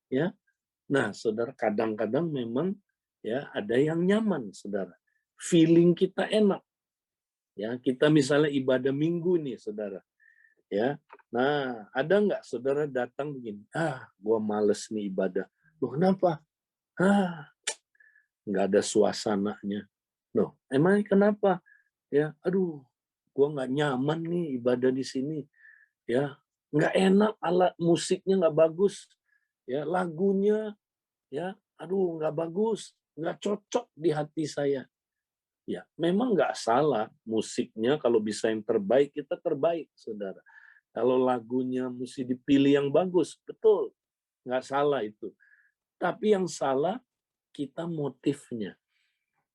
ya. Nah, saudara, kadang-kadang memang, ya, ada yang nyaman, saudara. Feeling kita enak. Ya, kita misalnya ibadah minggu nih, saudara. Ya, nah, ada nggak saudara datang begini, gua males nih ibadah. Loh, kenapa? Nggak ada suasananya. Loh, emang kenapa? Ya, aduh, gua nggak nyaman nih ibadah di sini. Ya, nggak enak, alat musiknya nggak bagus. Ya, lagunya, ya, aduh, nggak bagus, nggak cocok di hati saya. Ya, memang nggak salah musiknya, kalau bisa yang terbaik, kita terbaik, saudara. Kalau lagunya mesti dipilih yang bagus, betul, nggak salah itu. Tapi yang salah, kita motifnya.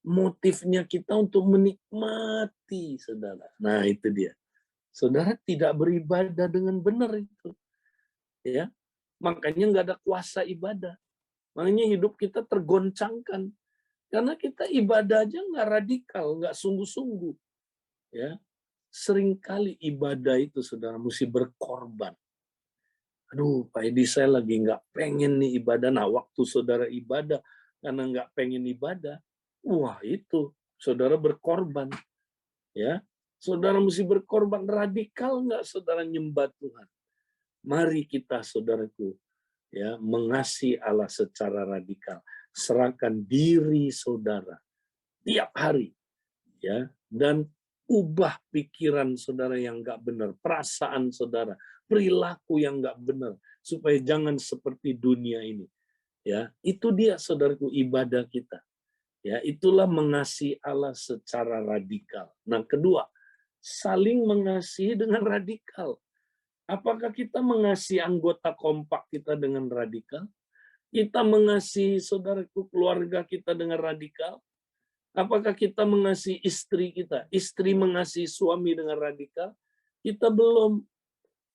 Motifnya kita untuk menikmati, saudara. Nah, itu dia. Saudara tidak beribadah dengan benar itu. Ya, makanya nggak ada kuasa ibadah. Makanya hidup kita tergoncangkan. Karena kita ibadah aja nggak radikal, nggak sungguh-sungguh. Ya, seringkali ibadah itu, saudara, mesti berkorban. Aduh, Pak Edi, saya lagi nggak pengen nih ibadah. Nah, waktu saudara ibadah, karena nggak pengen ibadah, wah itu, saudara berkorban. Ya, Saudara mesti berkorban. Radikal nggak saudara nyembah Tuhan? Mari kita, saudaraku, ya, mengasihi Allah secara radikal. Serahkan diri saudara tiap hari, ya, dan ubah pikiran saudara yang nggak benar, perasaan saudara, perilaku yang nggak benar, supaya jangan seperti dunia ini. Ya, itu dia, saudaraku, ibadah kita. Ya, itulah mengasihi Allah secara radikal. Nah, kedua, saling mengasihi dengan radikal. Apakah kita mengasihi anggota kompak kita dengan radikal? Kita mengasihi saudaraku, keluarga kita dengan radikal? Apakah kita mengasihi istri kita? Istri mengasihi suami dengan radikal? Kita belum.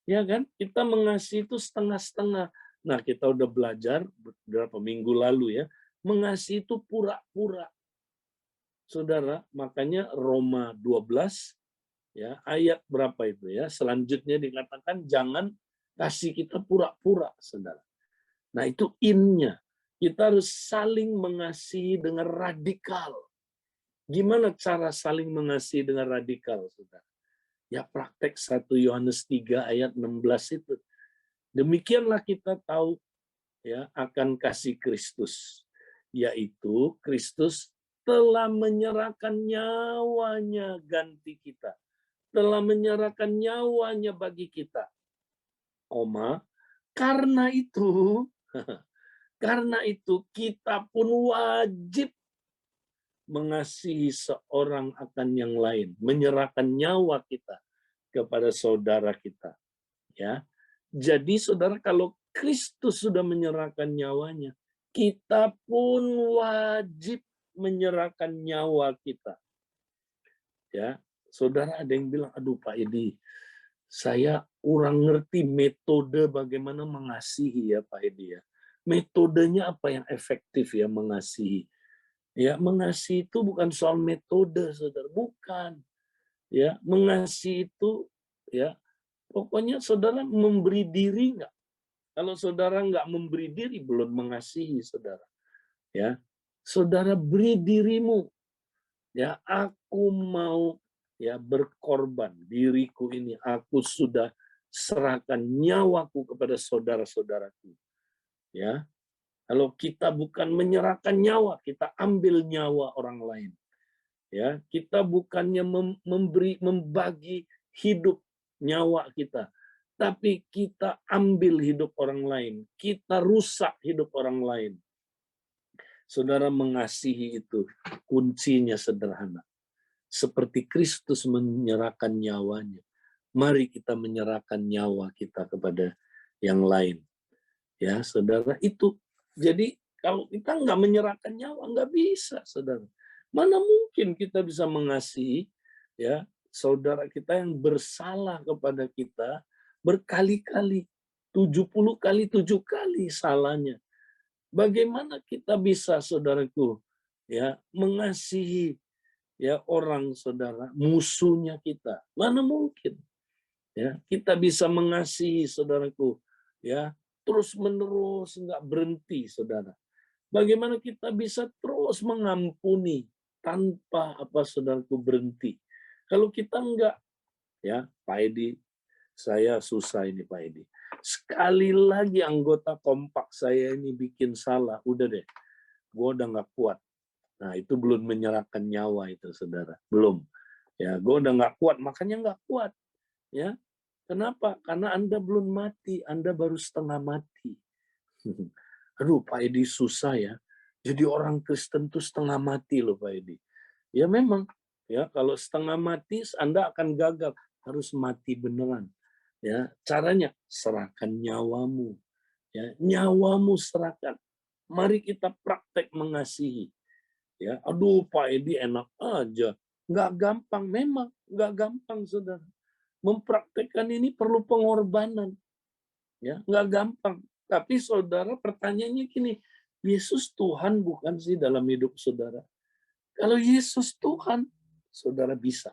Ya kan? Kita mengasihi itu setengah-setengah. Nah, kita udah belajar beberapa minggu lalu ya, mengasihi itu pura-pura. Saudara, makanya Roma 12 ya, ayat berapa itu ya? Selanjutnya dikatakan jangan kasih kita pura-pura, Saudara. Nah, itu innya. Kita harus saling mengasihi dengan radikal. Gimana cara saling mengasihi dengan radikal, Saudara? Ya, praktek 1 Yohanes 3 ayat 16 itu. Demikianlah kita tahu ya akan kasih Kristus, yaitu Kristus telah menyerahkan nyawanya ganti kita, telah menyerahkan nyawanya bagi kita. Karena itu kita pun wajib mengasihi seorang akan yang lain, menyerahkan nyawa kita kepada saudara kita. Ya, jadi saudara, kalau Kristus sudah menyerahkan nyawanya, kita pun wajib menyerahkan nyawa kita. Ya, saudara, ada yang bilang, aduh Pak Edi, saya kurang ngerti metode bagaimana mengasihi ya Pak Edi ya. Metodenya apa yang efektif ya mengasihi? Ya, mengasihi itu bukan soal metode, saudara, bukan. Ya, mengasihi itu ya, pokoknya saudara memberi diri nggak? Kalau saudara nggak memberi diri, belum mengasihi saudara. Ya, saudara beri dirimu. Ya, aku mau ya berkorban diriku ini. Aku sudah serahkan nyawaku kepada saudara-saudaraku. Ya, kalau kita bukan menyerahkan nyawa, kita ambil nyawa orang lain. Ya, kita bukannya membagi hidup nyawa kita, tapi kita ambil hidup orang lain, kita rusak hidup orang lain. Saudara, mengasihi itu kuncinya sederhana. Seperti Kristus menyerahkan nyawanya, mari kita menyerahkan nyawa kita kepada yang lain. Ya, saudara, itu. Jadi kalau kita nggak menyerahkan nyawa, nggak bisa, saudara. Mana mungkin kita bisa mengasihi ya saudara kita yang bersalah kepada kita berkali-kali, 70 kali 7 kali salahnya. Bagaimana kita bisa, saudaraku, ya mengasihi ya orang, saudara, musuhnya kita? Mana mungkin? Ya, kita bisa mengasihi, saudaraku, ya terus-menerus, nggak berhenti, saudara. Bagaimana kita bisa terus mengampuni tanpa saudaraku berhenti? Kalau kita enggak, ya Pak Edi, saya susah ini Pak Edi. Sekali lagi anggota kompak saya ini bikin salah, udah deh, gue udah nggak kuat. Nah, itu belum menyerahkan nyawa itu, saudara. Belum. Ya, gue udah nggak kuat, makanya nggak kuat. Ya, kenapa? Karena Anda belum mati, Anda baru setengah mati. Aduh, Pak Edi susah ya. Jadi orang Kristen tuh setengah mati loh Pak Edi. Ya memang, ya kalau setengah mati Anda akan gagal, harus mati beneran. Ya, caranya serahkan nyawamu. Ya, nyawamu serahkan. Mari kita praktek mengasihi. Ya, aduh Pak Edi enak aja. Nggak gampang, memang nggak gampang, saudara. Mempraktekkan ini perlu pengorbanan. Ya, nggak gampang. Tapi saudara, pertanyaannya gini, Yesus Tuhan bukan sih dalam hidup saudara? Kalau Yesus Tuhan, saudara bisa.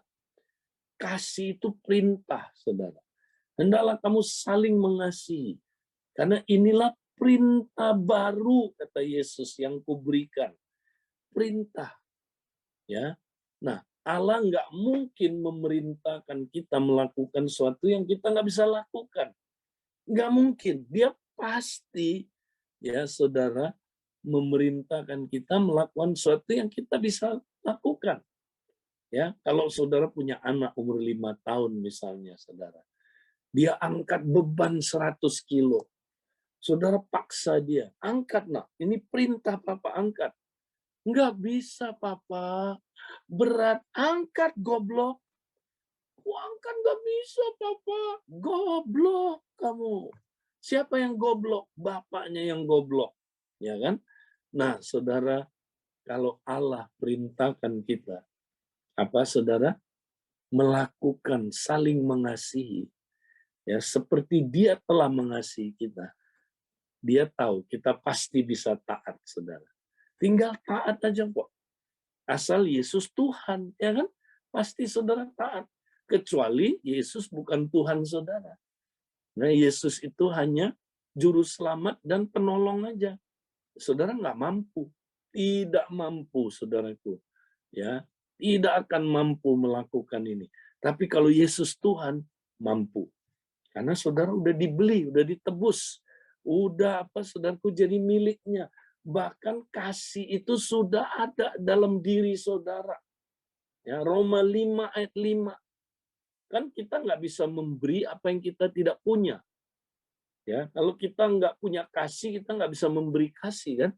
Kasih itu perintah, saudara. Hendaklah kamu saling mengasihi. Karena inilah perintah baru, kata Yesus, yang kuberikan. Perintah. Ya. Nah, Allah nggak mungkin memerintahkan kita melakukan sesuatu yang kita nggak bisa lakukan. Nggak mungkin. Dia pasti, ya saudara, memerintahkan kita melakukan sesuatu yang kita bisa lakukan. Ya, kalau saudara punya anak umur 5 tahun misalnya, saudara, dia angkat beban 100 kilo. Saudara paksa dia, angkat nak, ini perintah papa angkat. Nggak bisa papa, berat, angkat goblok. Angkat nggak bisa papa, goblok kamu. Siapa yang goblok? Bapaknya yang goblok. Ya kan? Nah, saudara, kalau Allah perintahkan kita, apa saudara? Melakukan saling mengasihi. Ya, seperti dia telah mengasihi kita. Dia tahu kita pasti bisa taat, saudara. Tinggal taat aja kok. Asal Yesus Tuhan, ya kan? Pasti saudara taat. Kecuali Yesus bukan Tuhan saudara. Nah, Yesus itu hanya juru selamat dan penolong aja. Saudara nggak mampu. Tidak mampu, saudaraku. Ya, tidak akan mampu melakukan ini. Tapi kalau Yesus Tuhan, mampu. Karena saudara udah dibeli, udah ditebus. Udah saudaraku jadi miliknya. Bahkan kasih itu sudah ada dalam diri saudara. Ya, Roma 5 ayat 5. Kan kita nggak bisa memberi apa yang kita tidak punya. Ya, kalau kita nggak punya kasih, kita nggak bisa memberi kasih kan.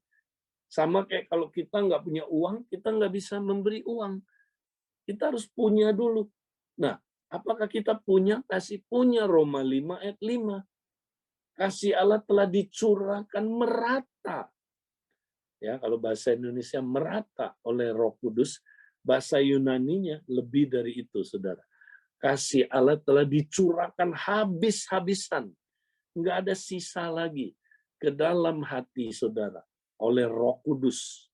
Sama kayak kalau kita nggak punya uang, kita nggak bisa memberi uang. Kita harus punya dulu. Nah, apakah kita punya? Kasih punya. Roma 5 ayat 5. Kasih Allah telah dicurahkan merata. Ya, kalau bahasa Indonesia merata oleh Roh Kudus, bahasa Yunaninya lebih dari itu, saudara. Kasih Allah telah dicurahkan habis-habisan. Nggak ada sisa lagi ke dalam hati saudara oleh Roh Kudus.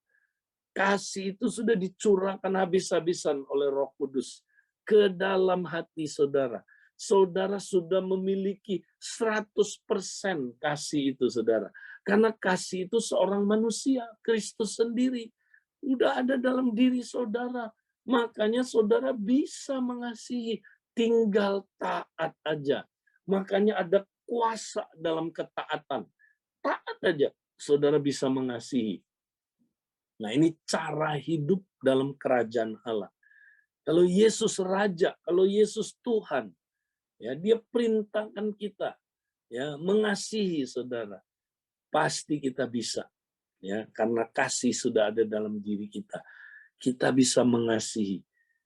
Kasih itu sudah dicurahkan habis-habisan oleh Roh Kudus ke dalam hati saudara. Saudara sudah memiliki 100% kasih itu, saudara. Karena kasih itu seorang manusia, Kristus sendiri. Udah ada dalam diri saudara. Makanya saudara bisa mengasihi. Tinggal taat aja. Makanya ada kuasa dalam ketaatan. Taat aja, saudara bisa mengasihi. Nah, ini cara hidup dalam kerajaan Allah. Kalau Yesus Raja, kalau Yesus Tuhan, ya dia perintahkan kita ya mengasihi saudara. Pasti kita bisa. Ya, karena kasih sudah ada dalam diri kita. Kita bisa mengasihi.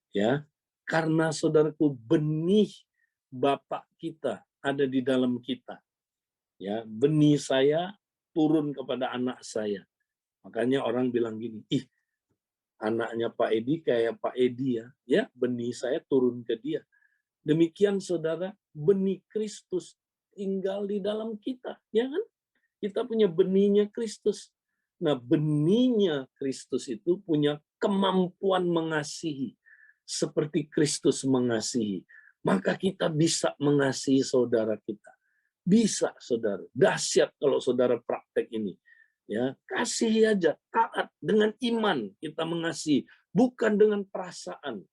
Ya, karena saudaraku benih Bapak kita ada di dalam kita. Ya, benih saya turun kepada anak saya. Makanya orang bilang gini, ih, anaknya Pak Edi kayak Pak Edi ya. Ya, benih saya turun ke dia. Demikian saudara, benih Kristus tinggal di dalam kita, ya kan? Kita punya benihnya Kristus. Nah, benihnya Kristus itu punya kemampuan mengasihi seperti Kristus mengasihi. Maka kita bisa mengasihi saudara kita. Bisa, saudara. Dahsyat kalau saudara praktek ini. Ya, kasih aja, taat dengan iman kita mengasihi, bukan dengan perasaan.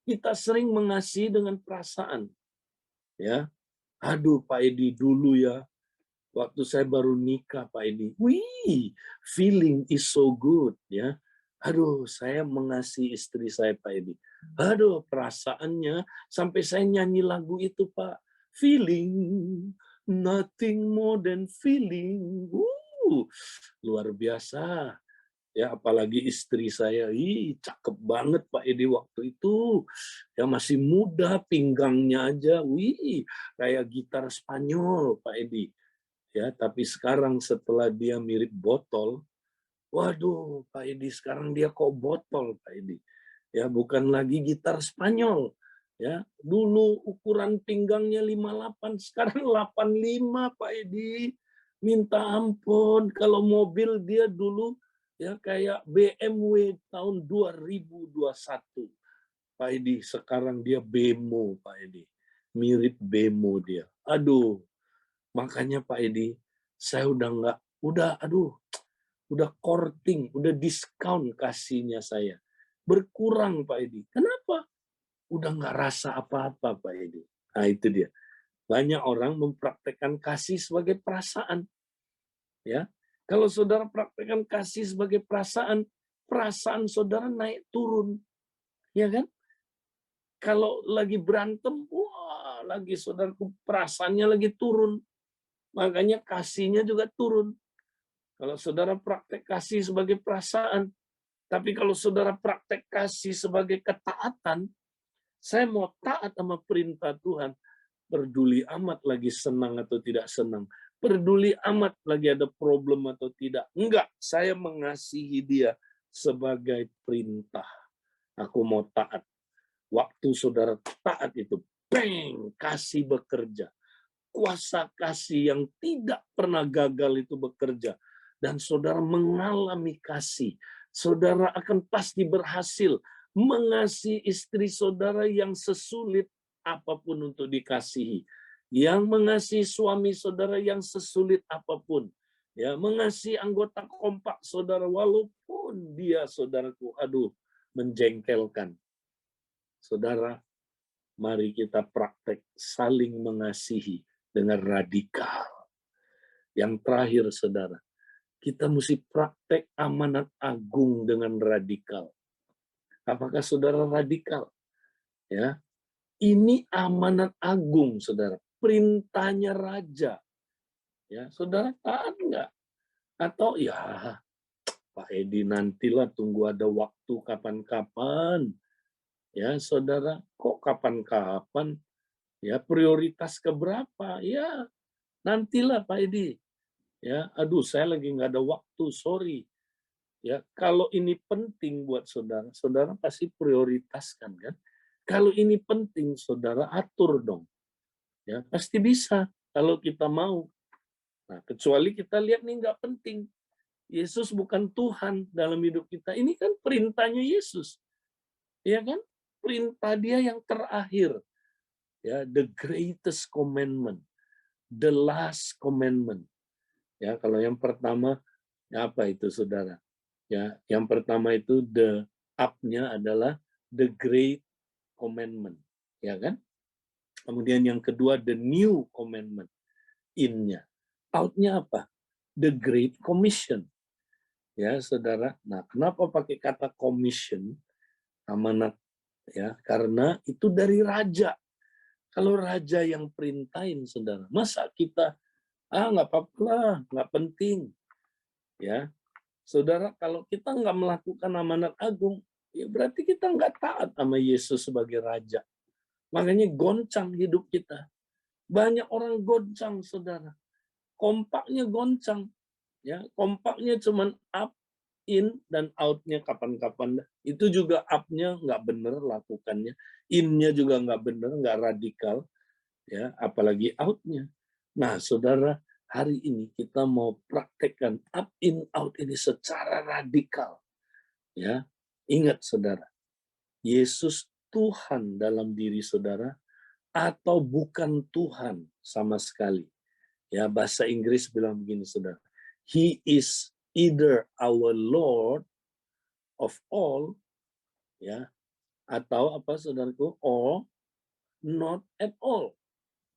Kita sering mengasihi dengan perasaan. Ya. Aduh, Pak Edi dulu ya. Waktu saya baru nikah, Pak Edi. Wih, feeling is so good, ya. Aduh, saya mengasihi istri saya, Pak Edi. Aduh, perasaannya sampai saya nyanyi lagu itu, Pak. Feeling, nothing more than feeling. Luar biasa. Ya, apalagi istri saya, cakep banget Pak Edi waktu itu. Ya masih muda, pinggangnya aja, kayak gitar Spanyol Pak Edi. Ya, tapi sekarang setelah dia mirip botol, waduh Pak Edi sekarang dia kok botol Pak Edi. Ya, bukan lagi gitar Spanyol. Ya, dulu ukuran pinggangnya 58, sekarang 85 Pak Edi. Minta ampun, kalau mobil dia dulu ya kayak BMW tahun 2021. Pak Edi, sekarang dia Bemo Pak Edi. Mirip Bemo dia. Aduh, makanya Pak Edi, saya udah courting, udah diskon kasihnya saya. berkurang, Pak Edi. Kenapa? Udah nggak rasa apa-apa, Pak Edi. Nah, itu dia. Banyak orang mempraktekkan kasih sebagai perasaan. Ya, kalau saudara praktekkan kasih sebagai perasaan, perasaan saudara naik turun, ya kan? Kalau lagi berantem, wah, lagi saudaraku perasaannya lagi turun, makanya kasihnya juga turun. Kalau saudara praktek kasih sebagai perasaan, tapi kalau saudara praktek kasih sebagai ketaatan, saya mau taat sama perintah Tuhan, peduli amat lagi senang atau tidak senang, peduli amat lagi ada problem atau tidak. Enggak, saya mengasihi dia sebagai perintah. Aku mau taat. Waktu saudara taat itu, bang, kasih bekerja. Kuasa kasih yang tidak pernah gagal itu bekerja. Dan saudara mengalami kasih. Saudara akan pasti berhasil mengasihi istri saudara yang sesulit apapun untuk dikasihi. Yang mengasihi suami saudara yang sesulit apapun. Ya, mengasihi anggota kompak saudara walaupun dia, saudaraku, aduh, menjengkelkan. Saudara, mari kita praktek saling mengasihi dengan radikal. Yang terakhir, saudara, kita mesti praktek amanat agung dengan radikal. Apakah saudara radikal? Ya, ini amanat agung, saudara. Perintahnya raja. Ya, saudara taat nggak? Atau ya, Pak Edi nantilah tunggu ada waktu kapan-kapan. Ya, saudara, kok kapan-kapan? Ya, prioritas keberapa? Ya, nantilah Pak Edi. Ya, aduh saya lagi nggak ada waktu, sorry. Ya, kalau ini penting buat saudara, saudara pasti prioritaskan kan. Kalau ini penting, saudara atur dong. Ya, pasti bisa kalau kita mau. Nah, kecuali kita lihat nih nggak penting. Yesus bukan Tuhan dalam hidup kita. Ini kan perintahnya Yesus. Ya kan? Perintah dia yang terakhir. Ya, the greatest commandment. The last commandment. Ya, kalau yang pertama apa itu saudara? Ya, yang pertama itu the up-nya adalah the great commandment, ya kan? Kemudian yang kedua the new commandment, in-nya. Out-nya apa? The great commission. Ya, saudara. Nah, kenapa pakai kata commission? Amanat, ya, karena itu dari raja. Kalau raja yang perintahin, saudara, masa kita nggak apa-apa lah, nggak penting, ya. Saudara, kalau kita nggak melakukan amanat agung, ya berarti kita nggak taat sama Yesus sebagai Raja. Makanya goncang hidup kita. Banyak orang goncang, saudara. Kompaknya goncang. Ya, kompaknya cuman up, in, dan out-nya kapan-kapan. Itu juga up-nya nggak bener lakukannya. In-nya juga nggak bener, nggak radikal. Ya, apalagi out-nya. Nah, saudara, hari ini kita mau praktekkan up in out ini secara radikal. Ya, ingat saudara, Yesus Tuhan dalam diri saudara atau bukan Tuhan sama sekali. Ya, bahasa Inggris bilang begini saudara. He is either our Lord of all, ya, atau apa saudaraku, or not at all.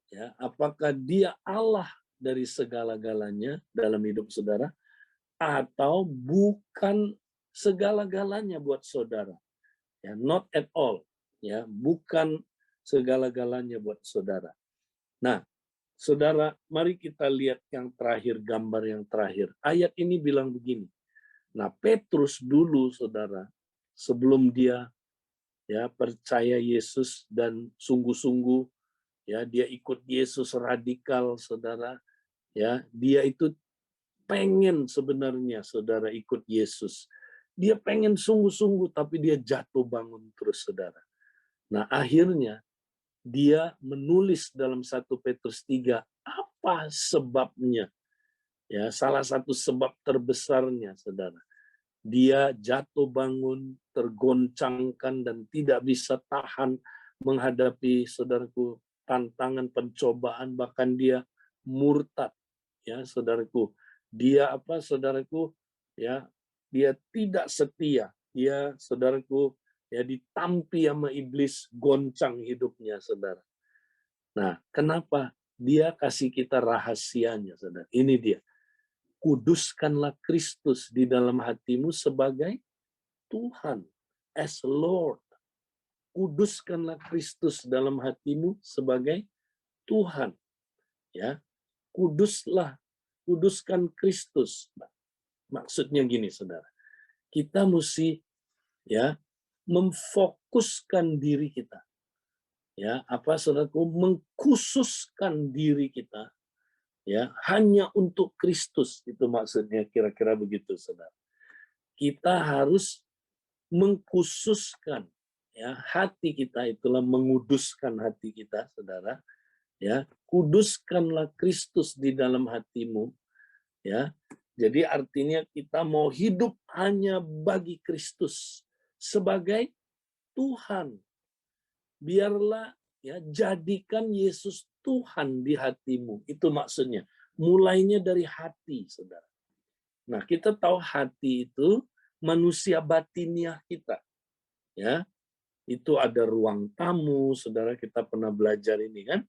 Ya, apakah dia Allah dari segala-galanya dalam hidup saudara atau bukan segala-galanya buat saudara. Ya, not at all. Ya, bukan segala-galanya buat saudara. Nah, saudara, mari kita lihat yang terakhir, gambar yang terakhir. Ayat ini bilang begini. Nah, Petrus dulu, saudara, sebelum dia ya percaya Yesus dan sungguh-sungguh ya dia ikut Yesus radikal, saudara, ya dia itu pengen sebenarnya saudara ikut Yesus, dia pengen sungguh-sungguh tapi dia jatuh bangun terus saudara. Nah akhirnya dia menulis dalam 1 Petrus 3 apa sebabnya, ya salah satu sebab terbesarnya saudara, dia jatuh bangun, tergoncangkan dan tidak bisa tahan menghadapi saudaraku tantangan pencobaan, bahkan dia murtad, ya saudaraku. Dia apa saudaraku, ya dia tidak setia, dia, saudaraku, ya ditampi sama iblis, goncang hidupnya, saudara. Nah, kenapa? Dia kasih kita rahasianya, saudara. Ini dia. Kuduskanlah Kristus di dalam hatimu sebagai Tuhan, as Lord. Kuduskanlah Kristus dalam hatimu sebagai Tuhan. Ya, kuduskan Kristus. Maksudnya gini, saudara. Kita mesti ya memfokuskan diri kita. Ya, saudaraku, mengkhususkan diri kita ya hanya untuk Kristus. Itu maksudnya kira-kira begitu, saudara. Kita harus mengkhususkan ya hati kita, itulah menguduskan hati kita, saudara. Ya, kuduskanlah Kristus di dalam hatimu. Ya, jadi artinya kita mau hidup hanya bagi Kristus sebagai Tuhan. Biarlah ya jadikan Yesus Tuhan di hatimu. Itu maksudnya. Mulainya dari hati, saudara. Nah, kita tahu hati itu manusia batiniah kita. Ya, itu ada ruang tamu, saudara. Kita pernah belajar ini kan.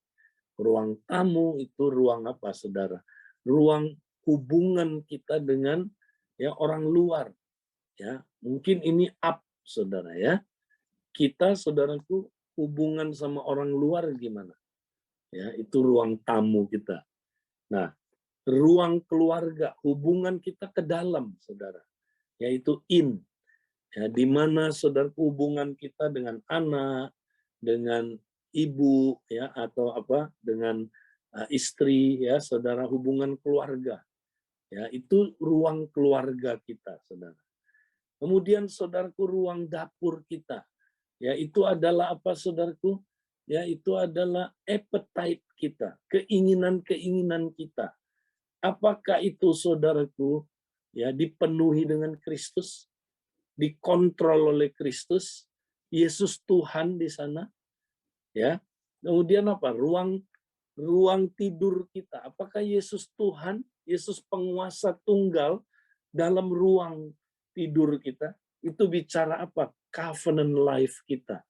Ruang tamu itu ruang apa, saudara? Ruang hubungan kita dengan ya orang luar. Ya, mungkin ini up, saudara ya. Kita, saudaraku, hubungan sama orang luar gimana? Ya, itu ruang tamu kita. Nah, ruang keluarga, hubungan kita ke dalam, saudara, yaitu in. Ya, di mana saudara hubungan kita dengan anak, dengan ibu, ya atau dengan istri, ya saudara, hubungan keluarga. Ya, itu ruang keluarga kita, saudara. Kemudian saudaraku, ruang dapur kita. Ya, itu adalah saudaraku? Ya, itu adalah appetite kita, keinginan-keinginan kita. Apakah itu, saudaraku, ya dipenuhi dengan Kristus, dikontrol oleh Kristus, Yesus Tuhan di sana? Ya. Kemudian ruang tidur kita. Apakah Yesus Tuhan, Yesus penguasa tunggal dalam ruang tidur kita? Itu bicara apa? Covenant life kita.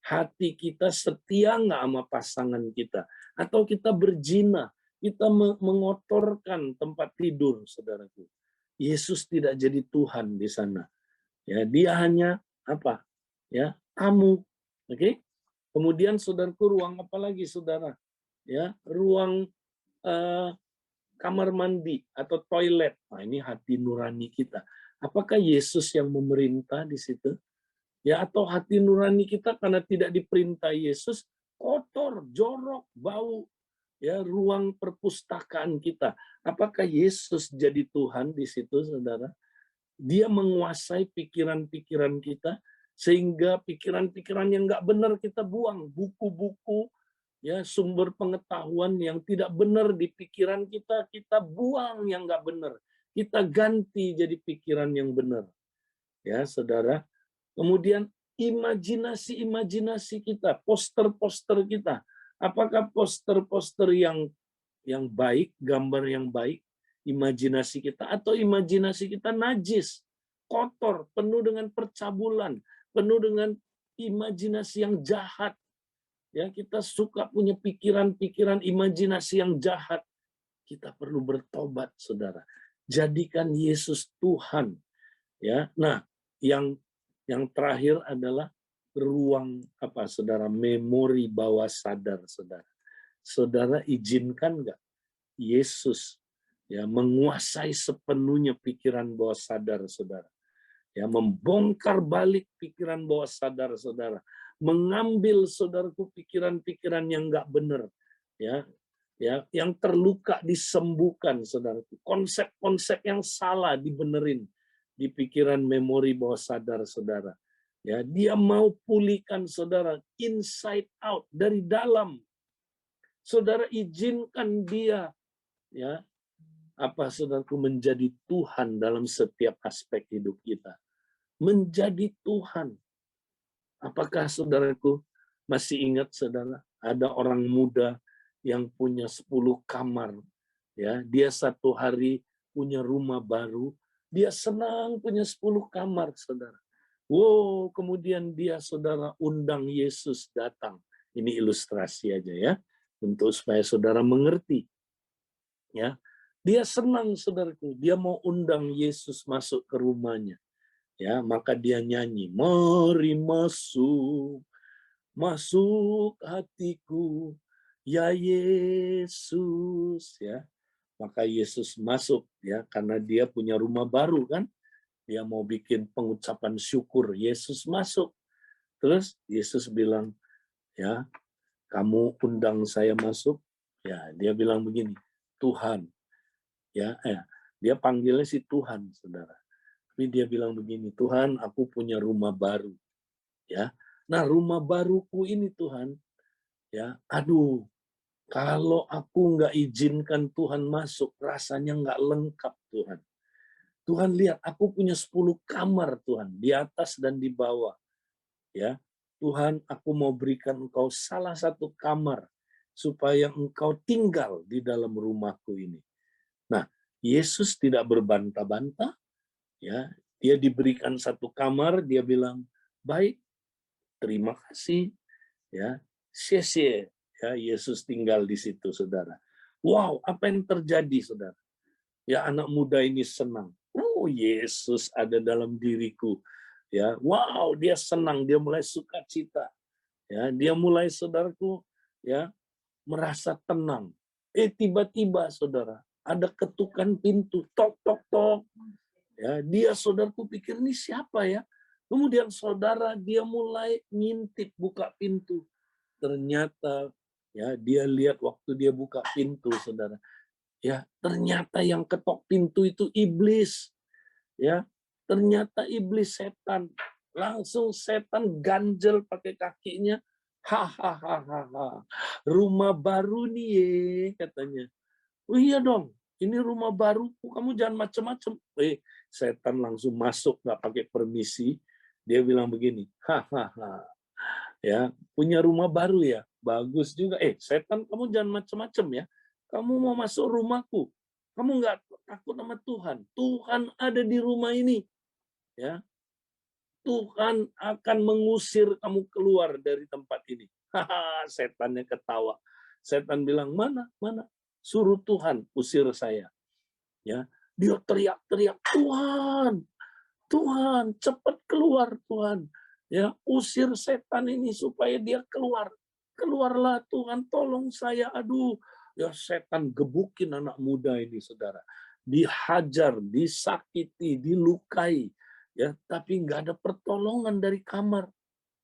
Hati kita setia nggak sama pasangan kita? Atau kita berzina, kita mengotorkan tempat tidur, saudaraku. Yesus tidak jadi Tuhan di sana. Ya, dia hanya Ya, tamu. Oke? Kemudian saudaraku, ruang apa lagi, saudara? Ya, ruang kamar mandi atau toilet. Nah, ini hati nurani kita. Apakah Yesus yang memerintah di situ? Ya, atau hati nurani kita karena tidak diperintah Yesus, kotor, jorok, bau. Ya, ruang perpustakaan kita. Apakah Yesus jadi Tuhan di situ, saudara? Dia menguasai pikiran-pikiran kita, sehingga pikiran-pikiran yang nggak benar kita buang. Buku-buku, ya sumber pengetahuan yang tidak benar di pikiran kita buang yang nggak benar. Kita ganti jadi pikiran yang benar. Ya, saudara. Kemudian imajinasi kita, poster-poster kita. Apakah poster-poster yang baik, gambar yang baik, imajinasi kita, atau imajinasi kita najis, kotor, penuh dengan percabulan, penuh dengan imajinasi yang jahat. Ya, kita suka punya pikiran-pikiran imajinasi yang jahat. Kita perlu bertobat, saudara. Jadikan Yesus Tuhan. Ya, nah, yang terakhir adalah ruang saudara, memori bawah sadar, saudara. Saudara izinkan nggak Yesus ya menguasai sepenuhnya pikiran bawah sadar, saudara. Ya, membongkar balik pikiran bawah sadar, saudara. Mengambil, saudaraku, pikiran-pikiran yang nggak benar. Ya, yang terluka disembuhkan, saudaraku. Konsep-konsep yang salah dibenerin di pikiran memori bawah sadar, saudara. Ya, dia mau pulihkan, saudara, inside out, dari dalam. Saudara izinkan dia, ya, saudaraku, menjadi Tuhan dalam setiap aspek hidup kita. Menjadi Tuhan. Apakah saudaraku masih ingat, saudara, ada orang muda yang punya 10 kamar. Ya, dia satu hari punya rumah baru, dia senang punya 10 kamar, saudara. Wow, kemudian dia saudara undang Yesus datang. Ini ilustrasi aja ya, untuk supaya saudara mengerti. Ya, dia senang saudaraku, dia mau undang Yesus masuk ke rumahnya. Ya, maka dia nyanyi, mari masuk, masuk hatiku, ya Yesus. Ya, maka Yesus masuk ya, karena dia punya rumah baru kan. Dia mau bikin pengucapan syukur, Yesus masuk. Terus Yesus bilang, ya, kamu undang saya masuk. Ya, dia bilang begini, Tuhan. Ya, dia panggilnya si Tuhan, saudara. Tapi dia bilang begini, Tuhan, aku punya rumah baru. Ya, nah rumah baruku ini Tuhan, ya, aduh, kalau aku nggak izinkan Tuhan masuk, rasanya nggak lengkap Tuhan. Tuhan lihat, aku punya 10 kamar Tuhan, di atas dan di bawah. Ya, Tuhan, aku mau berikan Engkau salah satu kamar supaya Engkau tinggal di dalam rumahku ini. Nah, Yesus tidak berbantah-bantah, ya. Dia diberikan satu kamar, dia bilang, "Baik, terima kasih." Ya, xie. Ya, Yesus tinggal di situ, Saudara. Wow, apa yang terjadi, Saudara? Ya, anak muda ini senang. Oh, Yesus ada dalam diriku. Ya, wow, dia senang, dia mulai sukacita. Ya, dia mulai saudaraku ya merasa tenang. Tiba-tiba saudara, ada ketukan pintu, tok tok tok. Ya, dia saudaraku pikir ini siapa ya? Kemudian saudara dia mulai ngintip buka pintu. Ternyata ya dia lihat waktu dia buka pintu saudara. Ya, ternyata yang ketok pintu itu iblis. Ya, ternyata iblis setan. Langsung setan ganjel pakai kakinya. Hahaha. Rumah baru nih ye, katanya. Oh iya dong, ini rumah baruku, kamu jangan macem-macem. Setan langsung masuk, nggak pakai permisi. Dia bilang begini, hahaha. Ya, punya rumah baru ya, bagus juga. Setan, kamu jangan macem-macem ya. Kamu mau masuk rumahku, kamu nggak takut sama Tuhan. Tuhan ada di rumah ini. Ya, Tuhan akan mengusir kamu keluar dari tempat ini. Haha, setannya ketawa. Setan bilang, mana? Suruh Tuhan usir saya. Ya, dia teriak-teriak, Tuhan, Tuhan, cepat keluar Tuhan. Ya, usir setan ini supaya dia keluar. Keluarlah Tuhan, tolong saya. Aduh, ya setan gebukin anak muda ini, saudara. Dihajar, disakiti, dilukai. Ya, tapi nggak ada pertolongan dari kamar.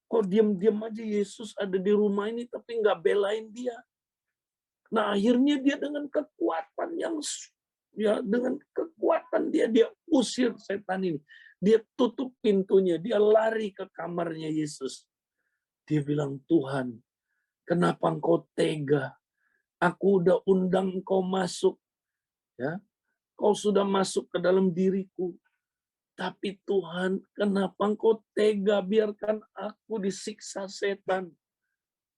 Kok diam-diam aja Yesus ada di rumah ini, tapi nggak belain dia. Nah, akhirnya dia dengan kekuatan dengan kekuatan dia usir setan ini. Dia tutup pintunya, dia lari ke kamarnya Yesus. Dia bilang, Tuhan, kenapa engkau tega? Aku udah undang engkau masuk. Ya, kau sudah masuk ke dalam diriku. Tapi Tuhan, kenapa engkau tega biarkan aku disiksa setan?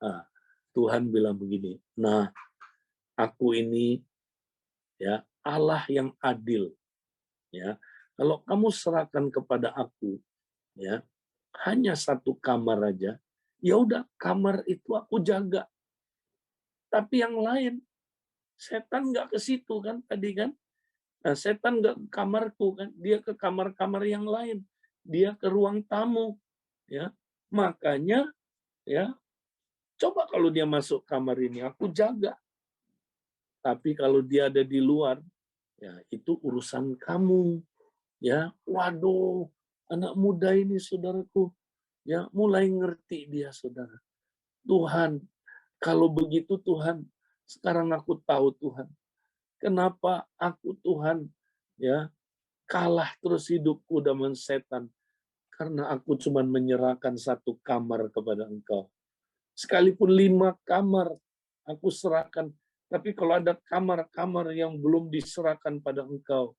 Nah, Tuhan bilang begini, nah, aku ini ya Allah yang adil. Ya, kalau kamu serahkan kepada aku, ya hanya satu kamar aja, ya udah kamar itu aku jaga. Tapi yang lain, setan nggak ke situ kan tadi kan? Nah, setan nggak ke kamarku kan? Dia ke kamar-kamar yang lain. Dia ke ruang tamu, ya. Makanya, ya coba kalau dia masuk kamar ini, aku jaga. Tapi kalau dia ada di luar, ya itu urusan kamu. Ya, waduh, anak muda ini saudaraku, ya mulai ngerti dia saudara. Tuhan, kalau begitu Tuhan, sekarang aku tahu Tuhan, kenapa aku Tuhan ya kalah terus hidupku dengan setan, karena aku cuma menyerahkan satu kamar kepada Engkau. Sekalipun 5 kamar aku serahkan, tapi kalau ada kamar-kamar yang belum diserahkan pada Engkau,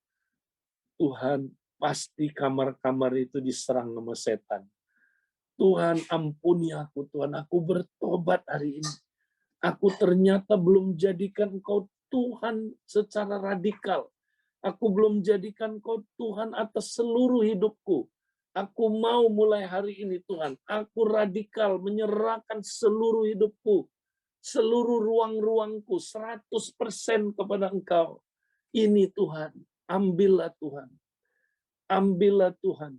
Tuhan, pasti kamar-kamar itu diserang sama setan. Tuhan, ampuni aku, Tuhan. Aku bertobat hari ini. Aku ternyata belum jadikan Engkau Tuhan secara radikal. Aku belum jadikan Engkau Tuhan atas seluruh hidupku. Aku mau mulai hari ini Tuhan, aku radikal menyerahkan seluruh hidupku, seluruh ruang-ruangku 100% kepada Engkau. Ini Tuhan, ambillah Tuhan. Ambillah Tuhan.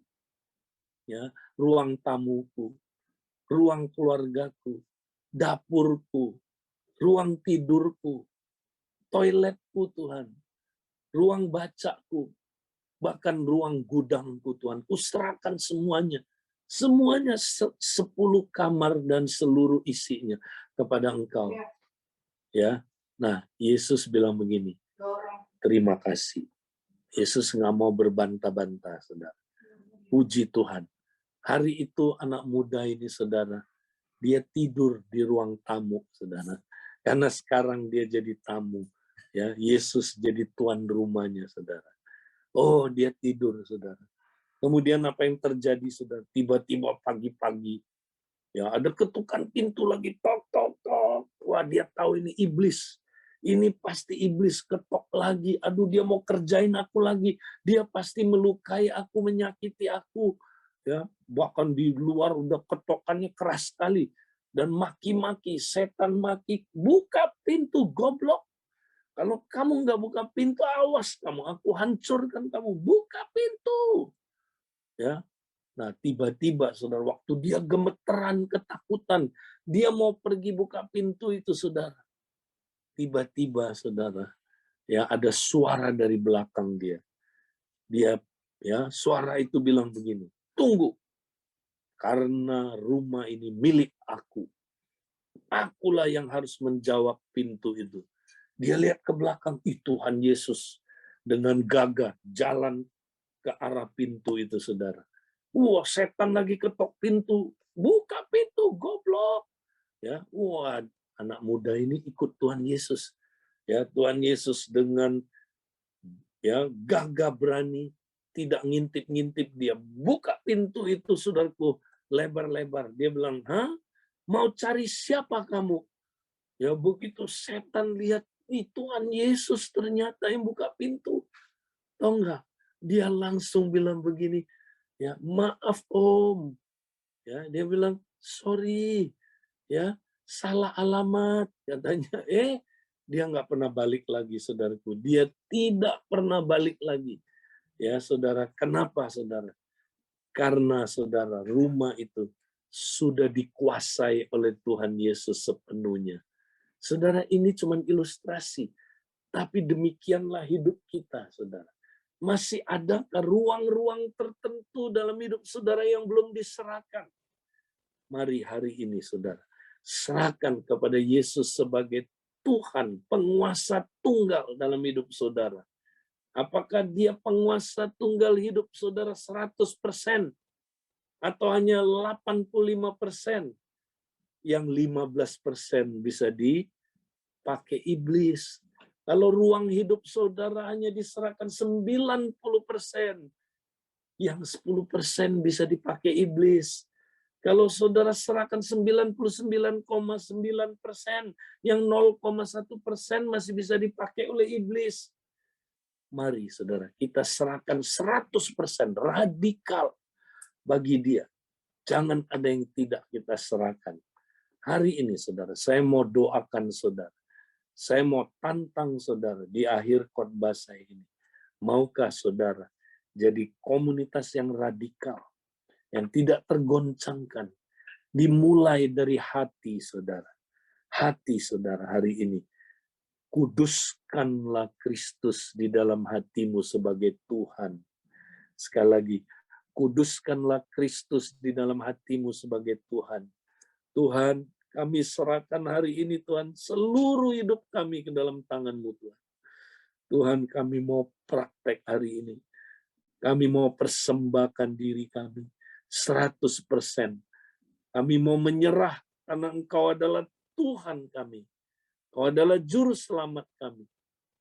Ya, ruang tamuku, ruang keluargaku, dapurku, ruang tidurku, toiletku Tuhan, ruang bacaku, bahkan ruang gudangku Tuhan. Kuserahkan semuanya. Semuanya 10 kamar dan seluruh isinya kepada Engkau. Ya. Nah, Yesus bilang begini. Terima kasih. Yesus nggak mau berbantah-bantah, saudara. Puji Tuhan. Hari itu anak muda ini, saudara, dia tidur di ruang tamu, saudara. Karena sekarang dia jadi tamu. Ya, Yesus jadi tuan rumahnya, saudara. Oh, dia tidur, saudara. Kemudian apa yang terjadi, saudara? Tiba-tiba pagi-pagi, ya ada ketukan pintu lagi, tok, tok, tok. Wah, dia tahu ini iblis. Ini pasti iblis ketok lagi. Aduh, dia mau kerjain aku lagi. Dia pasti melukai aku, menyakiti aku. Ya, bahkan di luar udah ketokannya keras sekali. Dan maki-maki, setan maki, buka pintu, goblok. Kalau kamu nggak buka pintu, awas kamu, aku hancurkan kamu. Buka pintu. Ya, nah tiba-tiba saudara, waktu dia gemeteran, ketakutan, dia mau pergi buka pintu itu, saudara. Tiba-tiba, saudara, ya ada suara dari belakang dia. Dia, ya, suara itu bilang begini, tunggu, karena rumah ini milik aku. Akulah yang harus menjawab pintu itu. Dia lihat ke belakang, Tuhan Yesus dengan gagah jalan ke arah pintu itu, saudara. Wah, setan lagi ketok pintu. Buka pintu, goblok. Ya, wah, anak muda ini ikut Tuhan Yesus. Ya, Tuhan Yesus dengan ya gagah berani, tidak ngintip-ngintip, dia buka pintu itu, saudaraku, lebar-lebar. Dia bilang, "Hah? Mau cari siapa kamu?" Ya, begitu setan lihat, Tuhan Yesus ternyata yang buka pintu. Tahu nggak? Dia langsung bilang begini, ya, "Maaf Om." Ya, dia bilang, "Sorry, ya, salah alamat," katanya. Dia nggak pernah balik lagi, saudaraku. Dia tidak pernah balik lagi. Ya, saudara. Kenapa, saudara? Karena, saudara, rumah itu sudah dikuasai oleh Tuhan Yesus sepenuhnya. Saudara, ini cuma ilustrasi. Tapi demikianlah hidup kita, saudara. Masih adakah ruang-ruang tertentu dalam hidup saudara yang belum diserahkan? Mari hari ini, saudara, serahkan kepada Yesus sebagai Tuhan, penguasa tunggal dalam hidup saudara. Apakah dia penguasa tunggal hidup saudara 100%? Atau hanya 85%? Yang 15% bisa dipakai iblis. Kalau ruang hidup saudara hanya diserahkan 90%, yang 10% bisa dipakai iblis. Kalau saudara serahkan 99,9%, yang 0,1% masih bisa dipakai oleh iblis. Mari, saudara, kita serahkan 100% radikal bagi dia. Jangan ada yang tidak kita serahkan. Hari ini, saudara, saya mau doakan saudara. Saya mau tantang saudara di akhir khotbah saya ini. Maukah saudara jadi komunitas yang radikal, yang tidak tergoncangkan, dimulai dari hati saudara. Hati saudara hari ini. Kuduskanlah Kristus di dalam hatimu sebagai Tuhan. Sekali lagi, kuduskanlah Kristus di dalam hatimu sebagai Tuhan. Tuhan, kami serahkan hari ini Tuhan, seluruh hidup kami ke dalam tangan-Mu Tuhan. Tuhan, kami mau praktek hari ini. Kami mau persembahkan diri kami 100%. Kami mau menyerah karena Engkau adalah Tuhan kami. Engkau adalah juru selamat kami.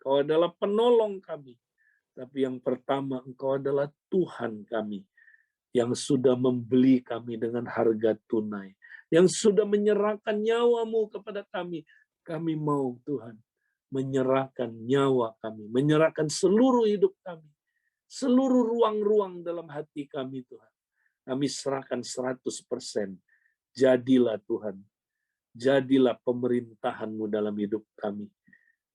Engkau adalah penolong kami. Tapi yang pertama, Engkau adalah Tuhan kami yang sudah membeli kami dengan harga tunai. Yang sudah menyerahkan nyawa-Mu kepada kami. Kami mau Tuhan menyerahkan nyawa kami, menyerahkan seluruh hidup kami, seluruh ruang-ruang dalam hati kami Tuhan. kami serahkan 100%. Jadilah Tuhan. Jadilah pemerintahan-Mu dalam hidup kami.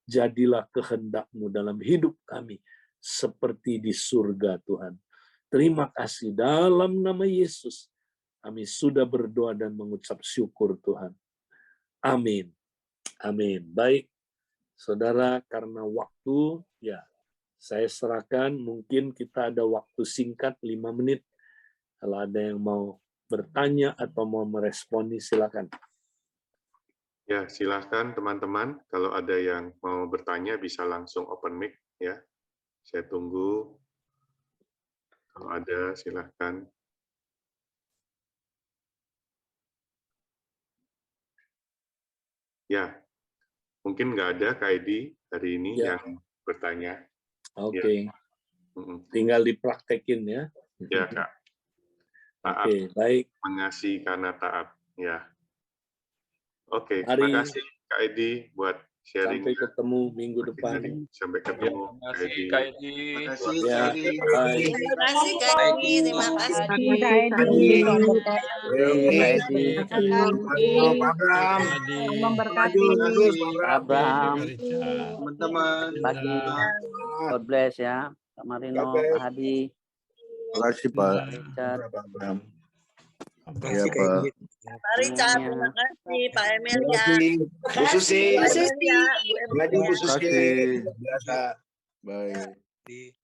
Jadilah kehendak-Mu dalam hidup kami. Seperti di surga, Tuhan. Terima kasih dalam nama Yesus. Kami sudah berdoa dan mengucap syukur, Tuhan. Amin. Amin. Baik, saudara, karena waktu, ya, saya serahkan, mungkin kita ada waktu singkat 5 menit. Kalau ada yang mau bertanya atau mau meresponi, silakan. Ya, silakan teman-teman. Kalau ada yang mau bertanya, bisa langsung open mic ya. Saya tunggu. Kalau ada, silakan. Ya, mungkin nggak ada Kak Edi hari ini Ya. yang bertanya. Oke. Ya. Tinggal dipraktekin ya. Ya, Kak. Taat. Oke, baik. Mengasihi karena taat. Ya. Oke, Mari. terima kasih Kak Edi buat sharing. Sampai ketemu minggu depan. Sampai ketemu. Terima kasih Kak Edi. Ya, Terima kasih Kak Edi. Terima kasih. Memberkati Abraham, Teman-teman. pagi, God bless ya, Pak Marino, Pak Hadi. Terima kasih Pak. Richard. Ya Pak. Pak Richard, terima kasih. Pak Emil ya. Bu Susi. Terima kasih ya, Bu Bu Emil ya. Susi. Biasa. Baik.